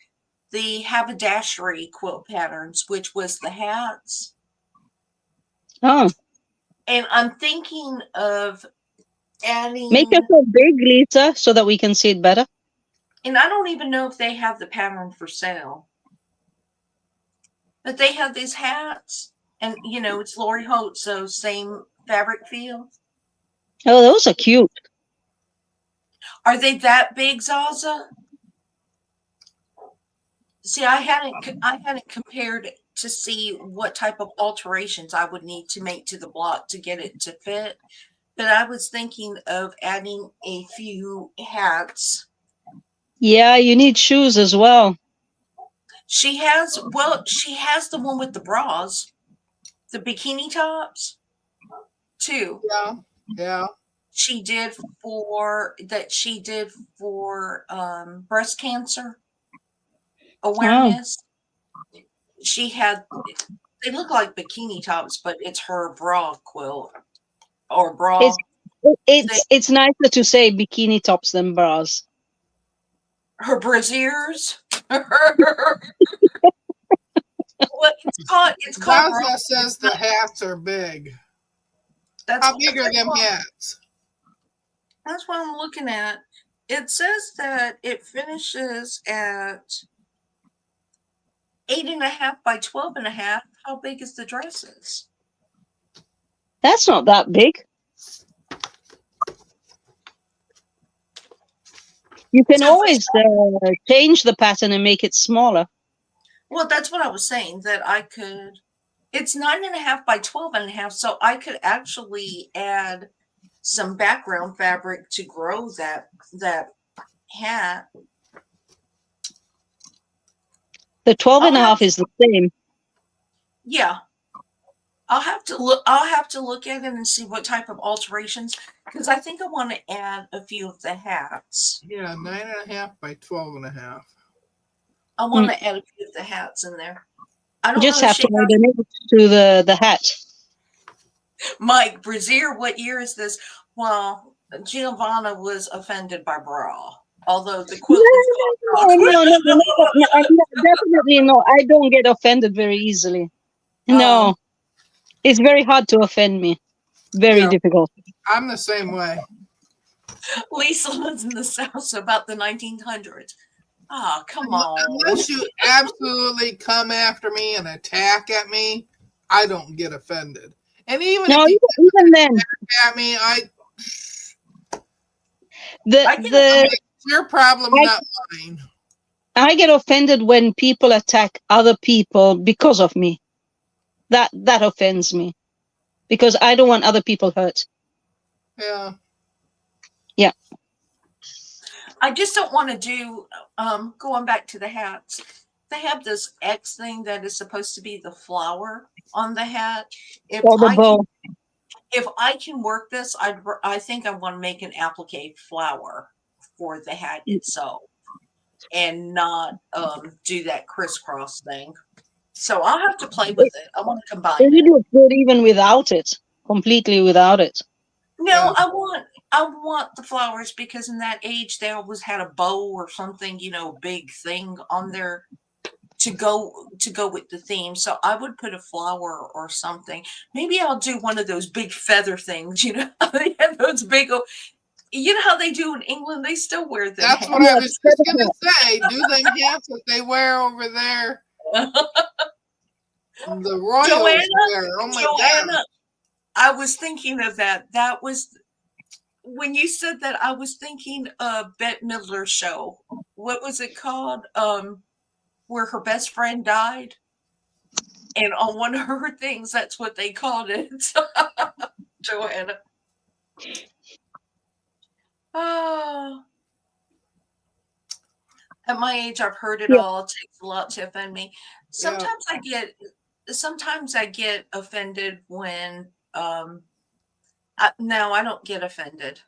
the haberdashery quilt patterns, which was the hats. Oh, And I'm thinking of adding, make yourself big, Lisa, so that we can see it better. and I don't even know if they have the pattern for sale, but they have these hats, and it's Lori Holt, so same fabric feel. Oh, those are cute. Are they that big, Zaza? See, I hadn't compared to see what type of alterations I would need to make to the block to get it to fit. But I was thinking of adding a few hats. Yeah, you need shoes as well. She has the one with the bras, the bikini tops, too. Yeah. She did for breast cancer awareness. She had, they look like bikini tops, but it's her bra quilt or bra. It's nicer to say bikini tops than bras. Her brassieres. Well, it's called Zaza says the hats are big. How big are them hats? That's what I'm looking at. It says that it finishes at 8.5 by 12.5. How big is the dresses? That's not that big. You can always change the pattern and make it smaller. Well, that's what I was saying, that I could. It's 9.5 by 12.5, so I could actually add some background fabric to grow that hat. The 12.5 is the same. Yeah. I'll have to look at it and see what type of alterations, because I think I want to add a few of the hats. Yeah, 9.5 by 12.5. I want to add a few of the hats in there. I don't just know have to add an image to the hat. Mike Brazier, what year is this? Well, Giovanna was offended by bra, although the quilt is called bra. No, definitely no. I don't get offended very easily. No, it's very hard to offend me. Very difficult. I'm the same way. Lisa lives in the South, so about the 1900s. Ah, come on. Unless you absolutely come after me and attack at me, I don't get offended. And even if you even then at me, it's your problem, not mine. I get offended when people attack other people because of me. That offends me, because I don't want other people hurt. Yeah. Yeah. I just don't want to do, going back to the hats, they have this X thing that is supposed to be the flower on the hat. If I can work this, I think I want to make an applique flower for the hat itself and not do that crisscross thing. So I'll have to play with it. I want to combine it. It would look good even without it, completely without it. No, I want the flowers, because in that age they always had a bow or something, big thing on there to go with the theme. So I would put a flower or something. Maybe I'll do one of those big feather things, they have those big, you know how they do in England, they still wear them. That's what I was just gonna say. Do them hats that they wear over there. The royals wear. Oh my God. I was thinking of that. That was when you said that. I was thinking of Bette Midler's show. What was it called? Where her best friend died, and on one of her things, that's what they called it. Joanna. Oh, at my age, I've heard it all. It takes a lot to offend me. Sometimes I get offended when no, I don't get offended.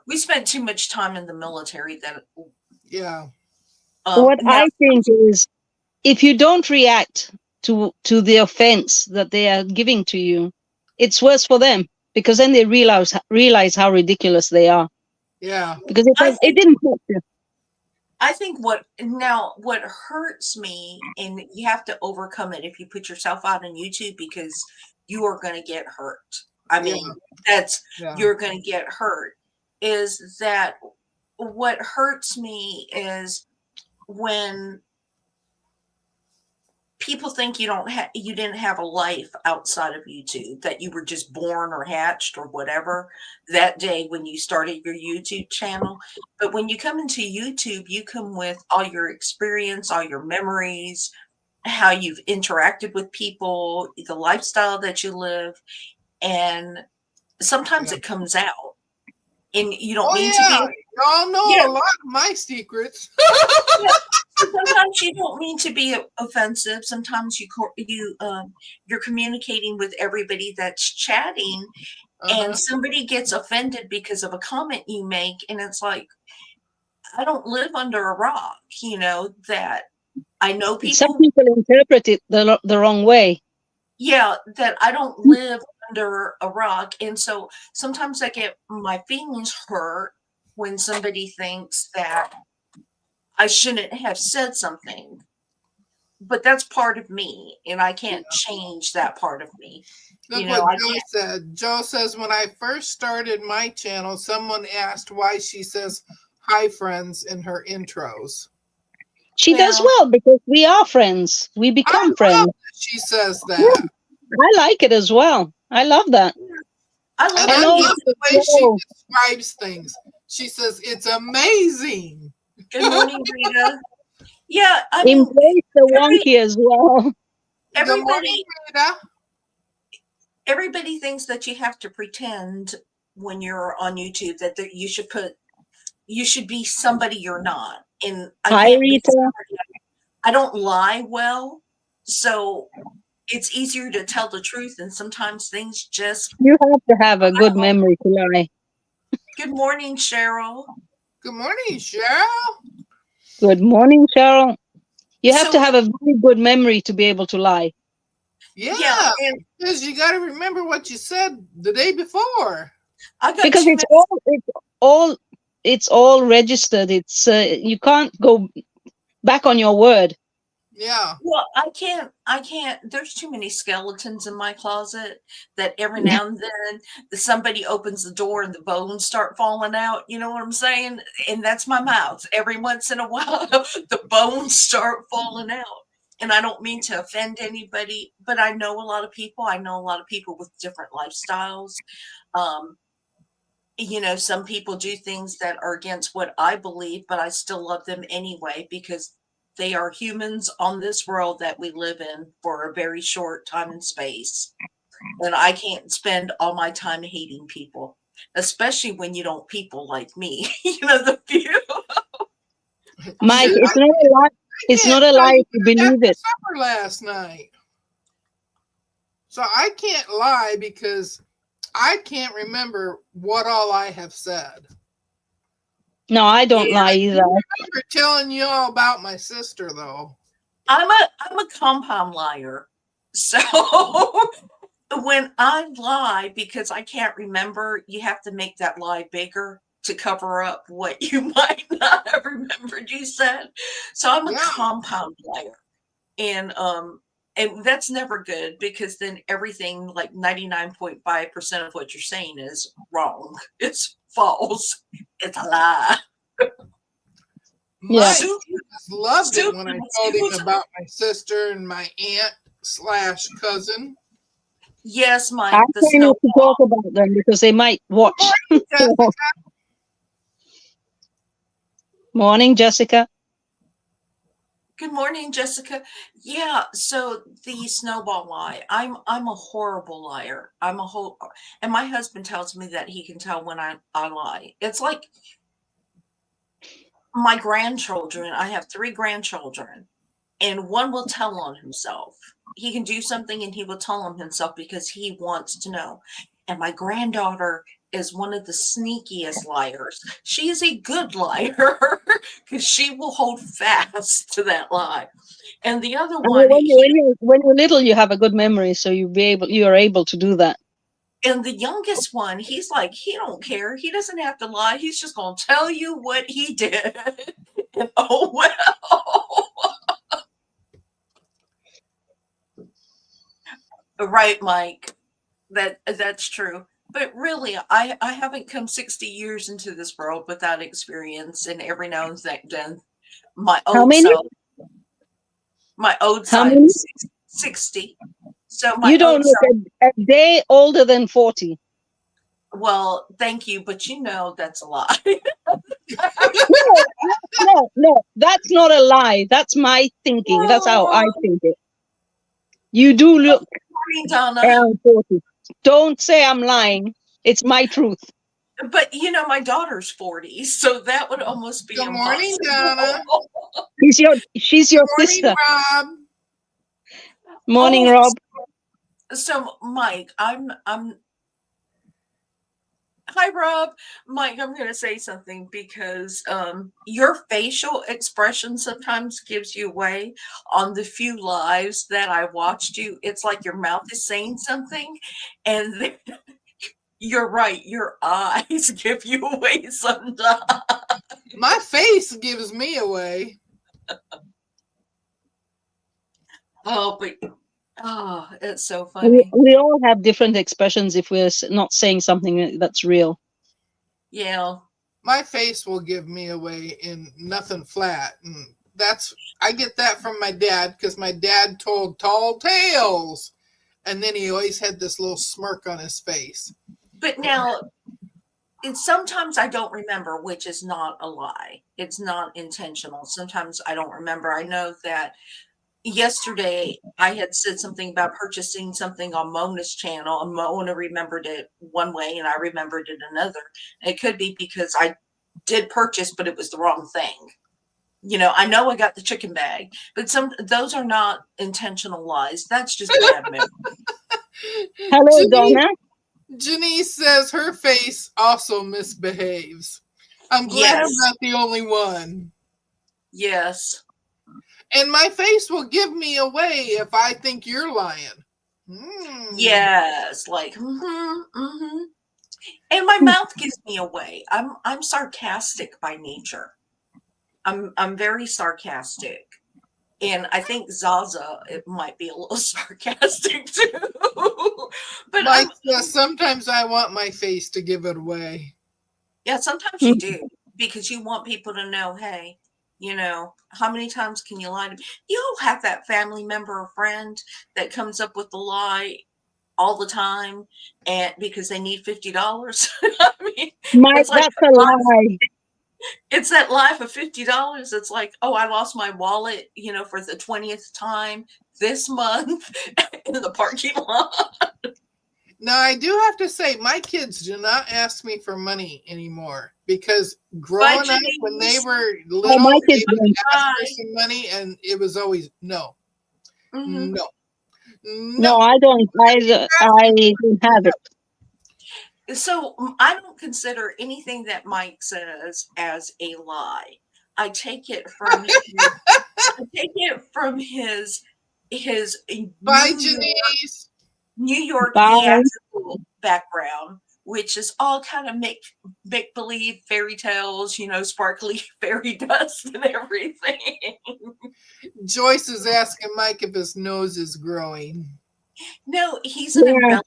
We spent too much time in the military that. Yeah. What I think is, if you don't react to the offense that they are giving to you, it's worse for them, because then they realize how ridiculous they are, Yeah. because I it think didn't hurt you. I think what hurts me, and you have to overcome it if you put yourself out on YouTube, because you are going to get hurt. I Yeah. mean, that's Yeah. you're going to get hurt. Is that what hurts me is when people think you didn't have a life outside of YouTube, that you were just born or hatched or whatever that day when you started your YouTube channel. But when you come into YouTube, you come with all your experience, all your memories, how you've interacted with people, the lifestyle that you live, and sometimes Yeah. it comes out and you don't Oh mean to be. yeah. Y'all Yeah, know a lot of my secrets. yeah. So sometimes you don't mean to be offensive. Sometimes you're communicating with everybody that's chatting, and Uh-huh. somebody gets offended because of a comment you make, and it's like, I don't live under a rock. That I know Some people. people interpret it the wrong way. Yeah, that I don't live under a rock, and so sometimes I get my feelings hurt when somebody thinks that I shouldn't have said something. But that's part of me, and I can't change that part of me. Look what I Joe can't. said. Joe says, when I first started my channel, someone asked why she says hi friends in her intros. She does Well, well, because we are friends. We I become love friends. that she says that. Yeah, I like it as well. I love that. I And love I And when also, love people. the way she oh, describes things. She says, it's amazing. Good morning, Rita. Yeah, I mean, embrace the every wonky as well. Good morning, everybody Rita. everybody thinks that you have to pretend when you're on YouTube that you should be somebody you're not, and I Hi, can't be Rita. somebody. I don't lie well, so it's easier to tell the truth, and sometimes things just. You have to have a I good don't know. memory to lie. Good morning, Cheryl. Good morning, Cheryl. Good morning, Cheryl. You have to So have a very good memory to be able to lie. yeah, Yeah, and because you got to remember what you said the day before. I got Because 2 minutes. it's all registered. It's you can't go back on your word. Yeah. Well, I can't. There's too many skeletons in my closet that every now and then somebody opens the door and the bones start falling out. You know what I'm saying? And that's my mouth. Every once in a while, the bones start falling out. And I don't mean to offend anybody, but I know a lot of people. I know a lot of people with different lifestyles. Um, some people do things that are against what I believe, but I still love them anyway, because they are humans on this world that we live in for a very short time and space. And I can't spend all my time hating people, especially when you don't people like me. The few. Mike, Shoot, it's not a lie. I It's can't not a tell lie you if you what I had believe for it. supper last night. So I can't lie because I can't remember what all I have said. No, I don't Yeah, lie either. I remember telling you all about my sister, though. I'm a compound liar. So when I lie because I can't remember, you have to make that lie bigger to cover up what you might not have remembered you said. So I'm a Yeah. compound liar. And that's never good, because then everything, like 99.5% of what you're saying, is wrong. It's false. It's a lie. Yeah. My Soup, just loved it soup, when I told him about my sister and my aunt/cousin. Yes, I Mike, the try not to talk snowball. about them because they might watch. Jessica, So, morning, Jessica. Good morning, Jessica. Yeah, so the snowball lie. I'm a horrible liar. And my husband tells me that he can tell when I lie. It's like my grandchildren. I have 3 grandchildren, and one will tell on himself. He can do something and he will tell on himself because he wants to know. And my granddaughter is one of the sneakiest liars. She is a good liar because she will hold fast to that lie. And the other I mean, one, when you're little, you have a good memory, so you are able to do that. and the youngest one, he's like, he don't care. He doesn't have to lie. He's just going to tell you what he did. And oh, well. Right, Mike. That's true. But really, I haven't come 60 years into this world without experience, and every now and then my How old many? self, my old How side many? is 60. So my You don't old look self, a day older than 40. well, thank you, but you know that's a lie. No, no, that's not a lie. That's my thinking. That's how I Oh, think it. You do look morning, Donna. around 40. Don't say I'm lying. It's my truth. But my daughter's 40, so that would almost be Good morning, Donna. impossible. She's Good your morning, sister. Rob. Morning, Oh, Rob. so Mike, I'm hi Rob. Mike, I'm going to say something because your facial expression sometimes gives you away. On the few lives that I watched you, it's like your mouth is saying something, and then, you're right, your eyes give you away sometimes. My face gives me away. Oh, but it's so We, funny. we all have different expressions if we're not saying something that's real. Yeah. My face will give me away in nothing flat. And I get that from my dad because my dad told tall tales. And then he always had this little smirk on his face. But now, sometimes I don't remember, which is not a lie. It's not intentional. Sometimes I don't remember. I know that yesterday I had said something about purchasing something on Mona's channel, and Mona remembered it one way and I remembered it another. It could be because I did purchase, but it was the wrong thing. I know I got the chicken bag, but those are not intentional lies. That's just bad memory. Hello, Donna. Janice says her face also misbehaves. I'm glad Yes. I'm not the only one. Yes. And my face will give me away if I think you're lying. Yes. Like, mm-hmm. And my mouth gives me away. I'm sarcastic by nature. I'm very sarcastic. And I think Zaza, it might be a little sarcastic too. But Mike says sometimes I want my face to give it away. yeah, sometimes you do, because you want people to know, hey, how many times can you lie to me? You'll have that family member or friend that comes up with the lie all the time, and because they need $50. I mean, Mike, it's like that's a lie. it's that lie for $50. It's like, oh, I lost my wallet, for the 20th time this month in the parking lot. Now, I do have to say, my kids do not ask me for money anymore because growing up when they were little, my they kids would don't. ask for some money and it was always no, Mm-hmm. no, No, I don't. I don't have it. So I don't consider anything that Mike says as a lie. I take it from his Bye, Janice. New York Bye. theatrical background, which is all kind of make believe fairy tales, sparkly fairy dust and everything. Joyce is asking Mike if his nose is growing. No, he's an embellisher.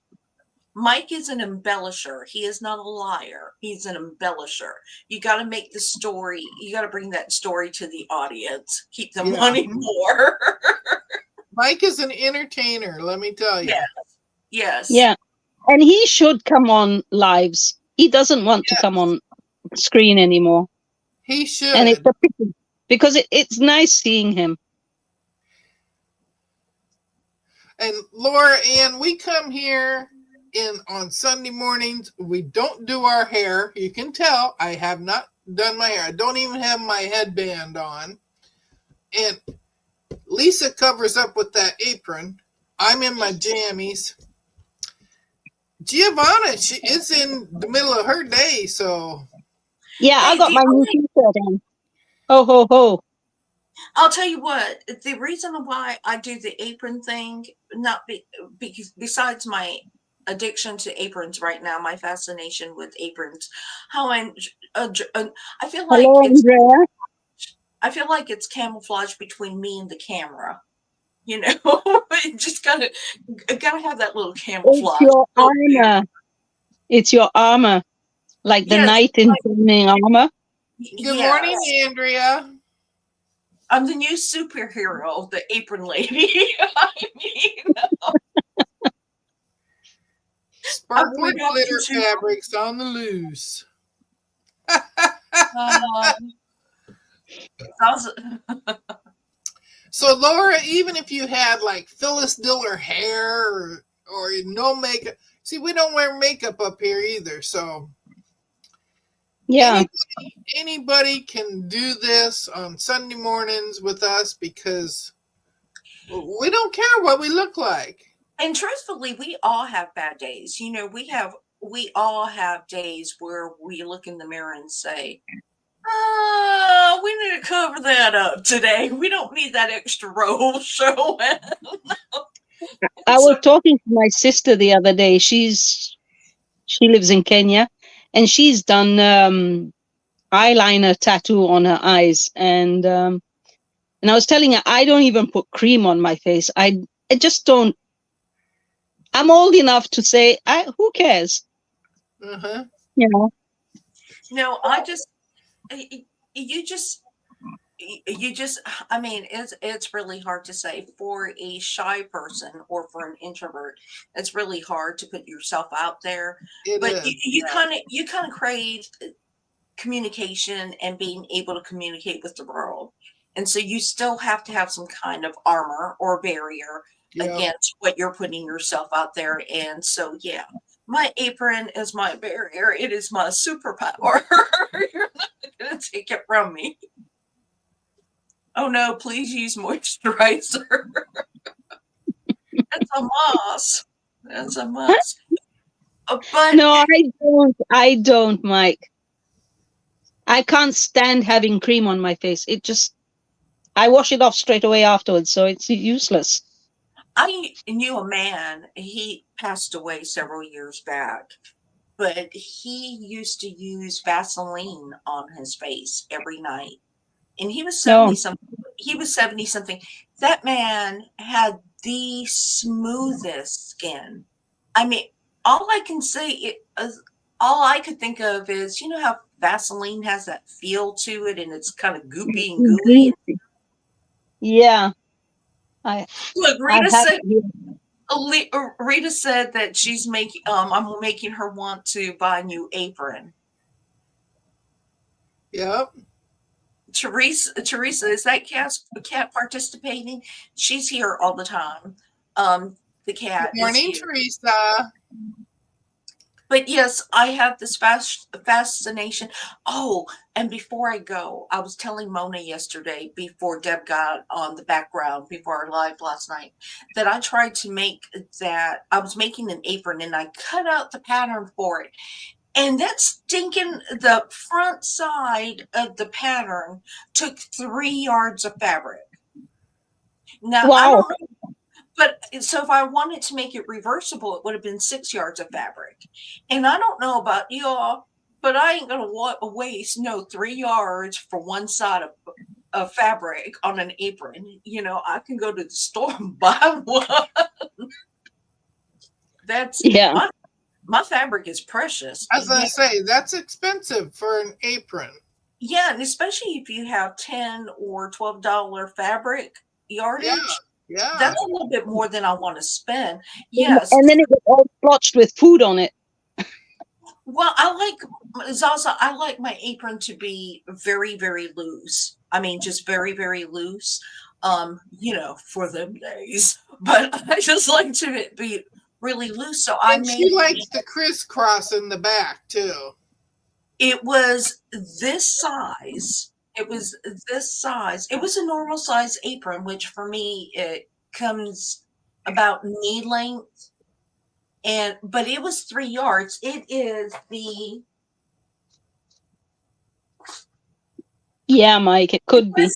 Mike is an embellisher. He is not a liar. He's an embellisher. You got to make the story. You got to bring that story to the audience. Keep them wanting more. Mike is an entertainer, let me tell you. Yes. Yeah. And he should come on lives. He doesn't want to come on screen anymore. He should. And it's a pity because it's nice seeing him. And Laura Ann, we come here on Sunday mornings. We don't do our hair. You can tell I have not done my hair. I don't even have my headband on. And Lisa covers up with that apron. I'm in my jammies. Giovanna, she is in the middle of her day, so Yeah, I Hey, got the my new only t-shirt on. Ho ho ho. I'll tell you what, the reason why I do the apron thing, not because besides my addiction to aprons right now, my fascination with aprons, how I feel like Hello, it's Andrea. camouflage between me and the camera. You know, you just gotta have that little It's camouflage. your Little apron. armor. It's your armor, like the Yes, knight in shining armor. good morning, yes. Andrea. I'm the new superhero, the apron lady. I mean, I Sparkly poured out glitter tissue. fabrics on the loose. Um, I was, So Laura, even if you had like Phyllis Diller hair or no makeup, see, we don't wear makeup up here either. So Yeah. anybody can do this on Sunday mornings with us because we don't care what we look like. and truthfully, we all have bad days. You know, we all have days where we look in the mirror and say, we need to cover that up today. We don't need that extra roll showing." I So was talking to my sister the other day. She lives in Kenya, and she's done eyeliner tattoo on her eyes, and I was telling her I don't even put cream on my face. I just don't. I'm old enough to say, who cares? Uh-huh. You know. no, I just you just you just I mean it's really hard to say for a shy person or for an introvert. It's really hard to put yourself out there, It but is. you Yeah. kind of crave communication and being able to communicate with the world. And so you still have to have some kind of armor or barrier Yep. against what you're putting yourself out there. And so, yeah, my apron is my barrier. It is my superpower. You're not going to take it from me. Oh no, please use moisturizer. That's a must. That's a must. But No, I don't. I don't, Mike. I can't stand having cream on my face. I wash it off straight away afterwards, so it's useless. I knew a man, he passed away several years back, but he used to use Vaseline on his face every night. And he was 70 No. something. He was 70 something. That man had the smoothest skin. I mean, all I can say is all I could think of is, you know how Vaseline has that feel to it and it's kind of goopy and gooey. Yeah, I Look, I Rita have said here. Rita said that she's making I'm making her want to buy a new apron. Yep. Teresa, is that cat participating? She's here all the time. The Good cat is morning, here. Teresa. But yes, I have this fascination. Oh, and before I go, I was telling Mona yesterday, before Deb got on the background, before our live last night, that I tried to make that. I was making an apron and I cut out the pattern for it. And that stinking the front side of the pattern took 3 yards of fabric. Now I Wow. don't know, but so if I wanted to make it reversible, it would have been 6 yards of fabric. And I don't know about y'all, but I ain't gonna waste no 3 yards for one side of fabric on an apron. You know, I can go to the store and buy one. That's Yeah. my fabric is precious. I was gonna say that's expensive for an apron. Yeah, and especially if you have $10 or $12 fabric Yeah. yardage, Yeah. that's a little bit more than I want to spend. Yes. And then it was all splotched with food on it. Well, I like Zaza, I like my apron to be very, very loose. I mean, just very, very loose. For them days. But I just like to be really loose. So I And she made likes the crisscross in the back too. it was this size. It was this size. It was a normal size apron, which for me it comes about knee length. but it was 3 yards. It is the Yeah, Mike, it could be.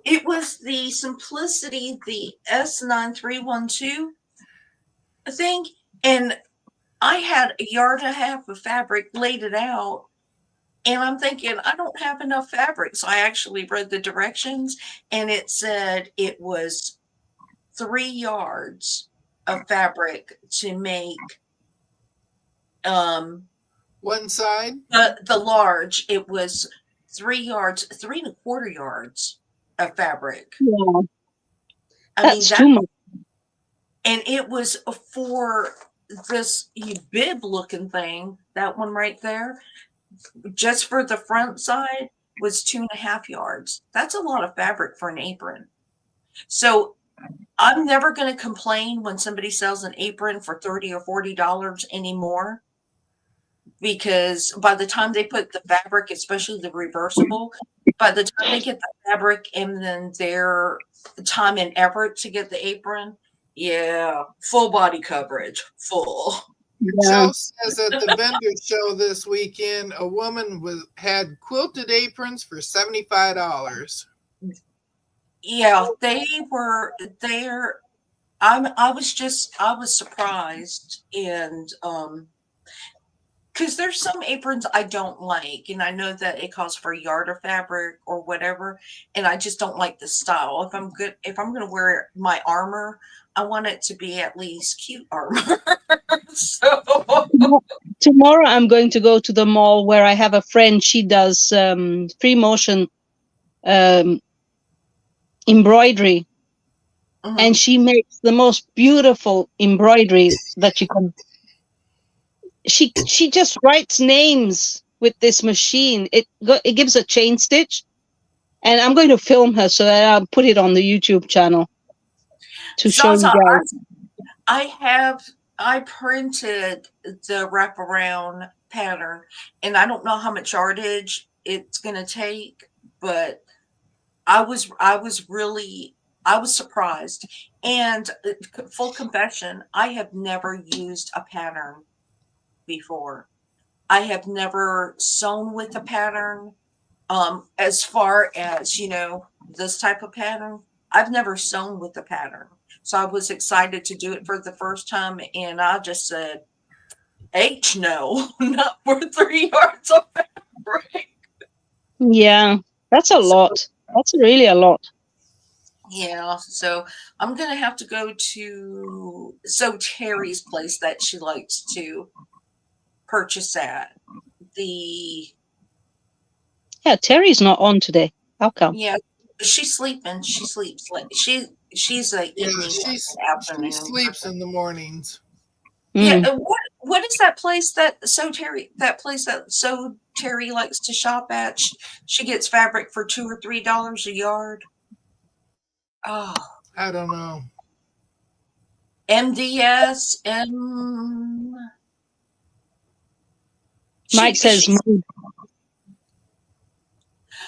it was the Simplicity, the S9312 thing, and I had a yard and a half of fabric, laid it out, and I'm thinking I don't have enough fabric. So I actually read the directions, and it said it was 3 yards of fabric to make One side. the large. It was 3 yards, 3.25 yards of fabric. Yeah, I mean that's that, too much. and it was for this bib looking thing. That one right there, just for the front side, was 2.5 yards. That's a lot of fabric for an apron. So I'm never going to complain when somebody sells an apron for $30 or $40 anymore, because by the time they put the fabric, especially the reversible, by the time they get the fabric and then their time and effort to get the apron, yeah, full body coverage, full. Yeah. Joe says at the vendor show this weekend, a woman had quilted aprons for $75. Yeah, they were there. I was surprised, and because there's some aprons I don't like, and I know that it calls for a yard of fabric or whatever, and I just don't like the style. If I'm gonna wear my armor, I want it to be at least cute armor. So Tomorrow I'm going to go to the mall where I have a friend. She does free motion embroidery, and she makes the most beautiful embroidery that you can. She just writes names with this machine. It gives a chain stitch, and I'm going to film her so that I'll put it on the YouTube channel to show you Zaza, guys. I printed the wraparound pattern, and I don't know how much yardage it's gonna take, but I was surprised. And full confession, I have never used a pattern before. I have never sewn with a pattern. As far as, this type of pattern, I've never sewn with a pattern. So I was excited to do it for the first time, and I just said, H no, not for 3 yards of fabric. Yeah, that's a lot. That's really a lot. Yeah, so I'm gonna have to go to Terry's place that she likes to purchase at. The Yeah, Terry's not on today. How come? Yeah, she's sleeping. She sleeps like she's a Yeah, evening she afternoon. sleeps in the mornings. Yeah, Mm. what is that place that Terry likes to shop at? She gets fabric for $2 or $3 a yard. Oh, I don't know. MDS Mike says,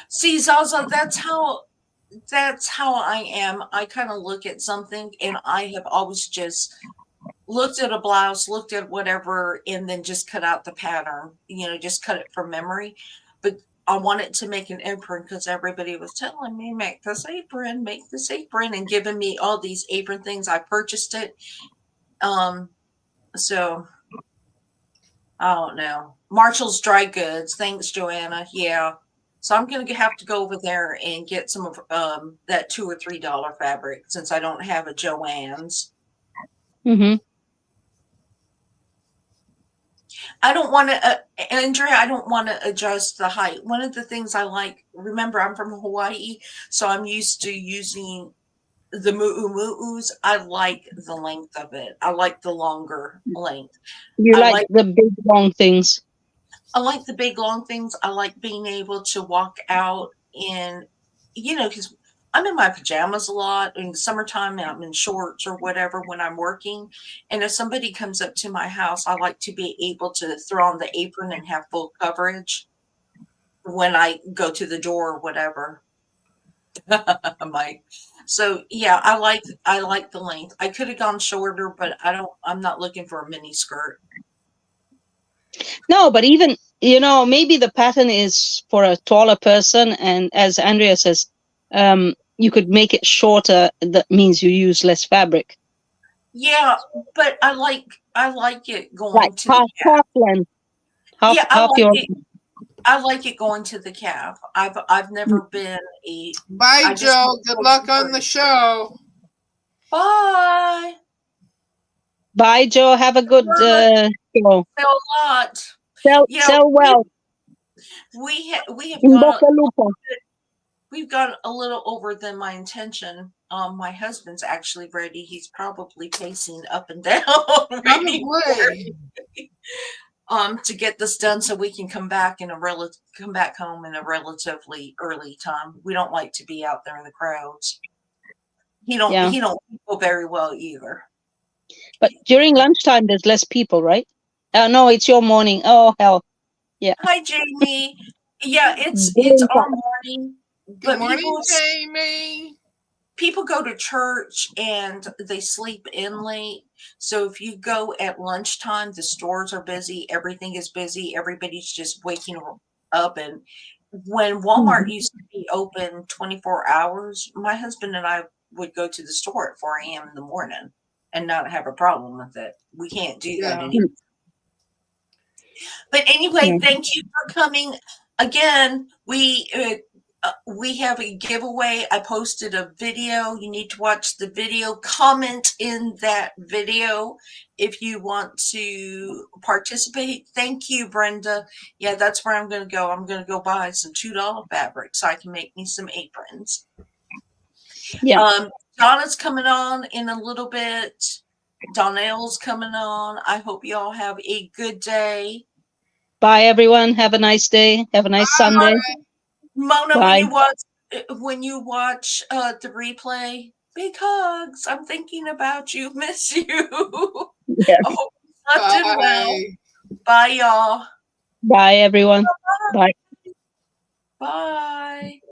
see, Zaza, that's how I am. I kind of look at something, and I have always just looked at a blouse, looked at whatever, and then just cut out the pattern, just cut it from memory. But I wanted to make an apron because everybody was telling me, make this apron, and giving me all these apron things. I purchased it. So I don't know. Marshall's Dry Goods. Thanks, Joanna. Yeah. So I'm going to have to go over there and get some of that $2 or $3 fabric, since I don't have a Joann's. mm-hmm. I don't want to, Andrea, I don't want to adjust the height. One of the things I like, remember, I'm from Hawaii, so I'm used to using the mu'us. I like the length of it. I like the longer length. You like the big long things. I like the big long things. I like being able to walk out in, because I'm in my pajamas a lot. In the summertime, I'm in shorts or whatever when I'm working. And if somebody comes up to my house, I like to be able to throw on the apron and have full coverage when I go to the door or whatever. Mike. So yeah, I like the length. I could have gone shorter, but I'm not looking for a mini skirt. No, but even, maybe the pattern is for a taller person, and as Andrea says, you could make it shorter. That means you use less fabric. Yeah, but I like it Like going to the calf. half length, Yeah, half your. I like it going to the calf. I've never been a Bye, I just Joe. Good luck on the show. Bye. Bye, Joe. Have a good show. Sell a lot. Yeah, Sell well we have in gone Bocalupa. we've gone a little over than my intention. My husband's actually ready. He's probably pacing up and down, ready Probably. to get this done so we can come back home in a relatively early time. We don't like to be out there in the crowds. He don't go very well either. But during lunchtime, there's less people, right? No, it's your morning. Oh, hell. Yeah. Hi, Jamie. Yeah, it's Very our fast. morning. Good But morning, Jamie. people go to church and they sleep in late. So if you go at lunchtime, the stores are busy, everything is busy, everybody's just waking up. And when Walmart used to be open 24 hours, my husband and I would go to the store at 4 a.m. in the morning and not have a problem with it. We can't do that Yeah. anymore. But anyway, Yeah. thank you for coming. Again, we have a giveaway. I posted a video. You need to watch the video. Comment in that video if you want to participate. Thank you, Brenda. Yeah, that's where I'm going to go. I'm going to go buy some $2 fabric so I can make me some aprons. Yeah. Donna's coming on in a little bit. Donnell's coming on. I hope you all have a good day. Bye, everyone. Have a nice day. Have a nice Sunday. Mona, Bye. when you watch the replay, big hugs. I'm thinking about you. Miss you. Yeah. I hope you slept in well. Bye. Bye, y'all. Bye, everyone. Bye. Bye.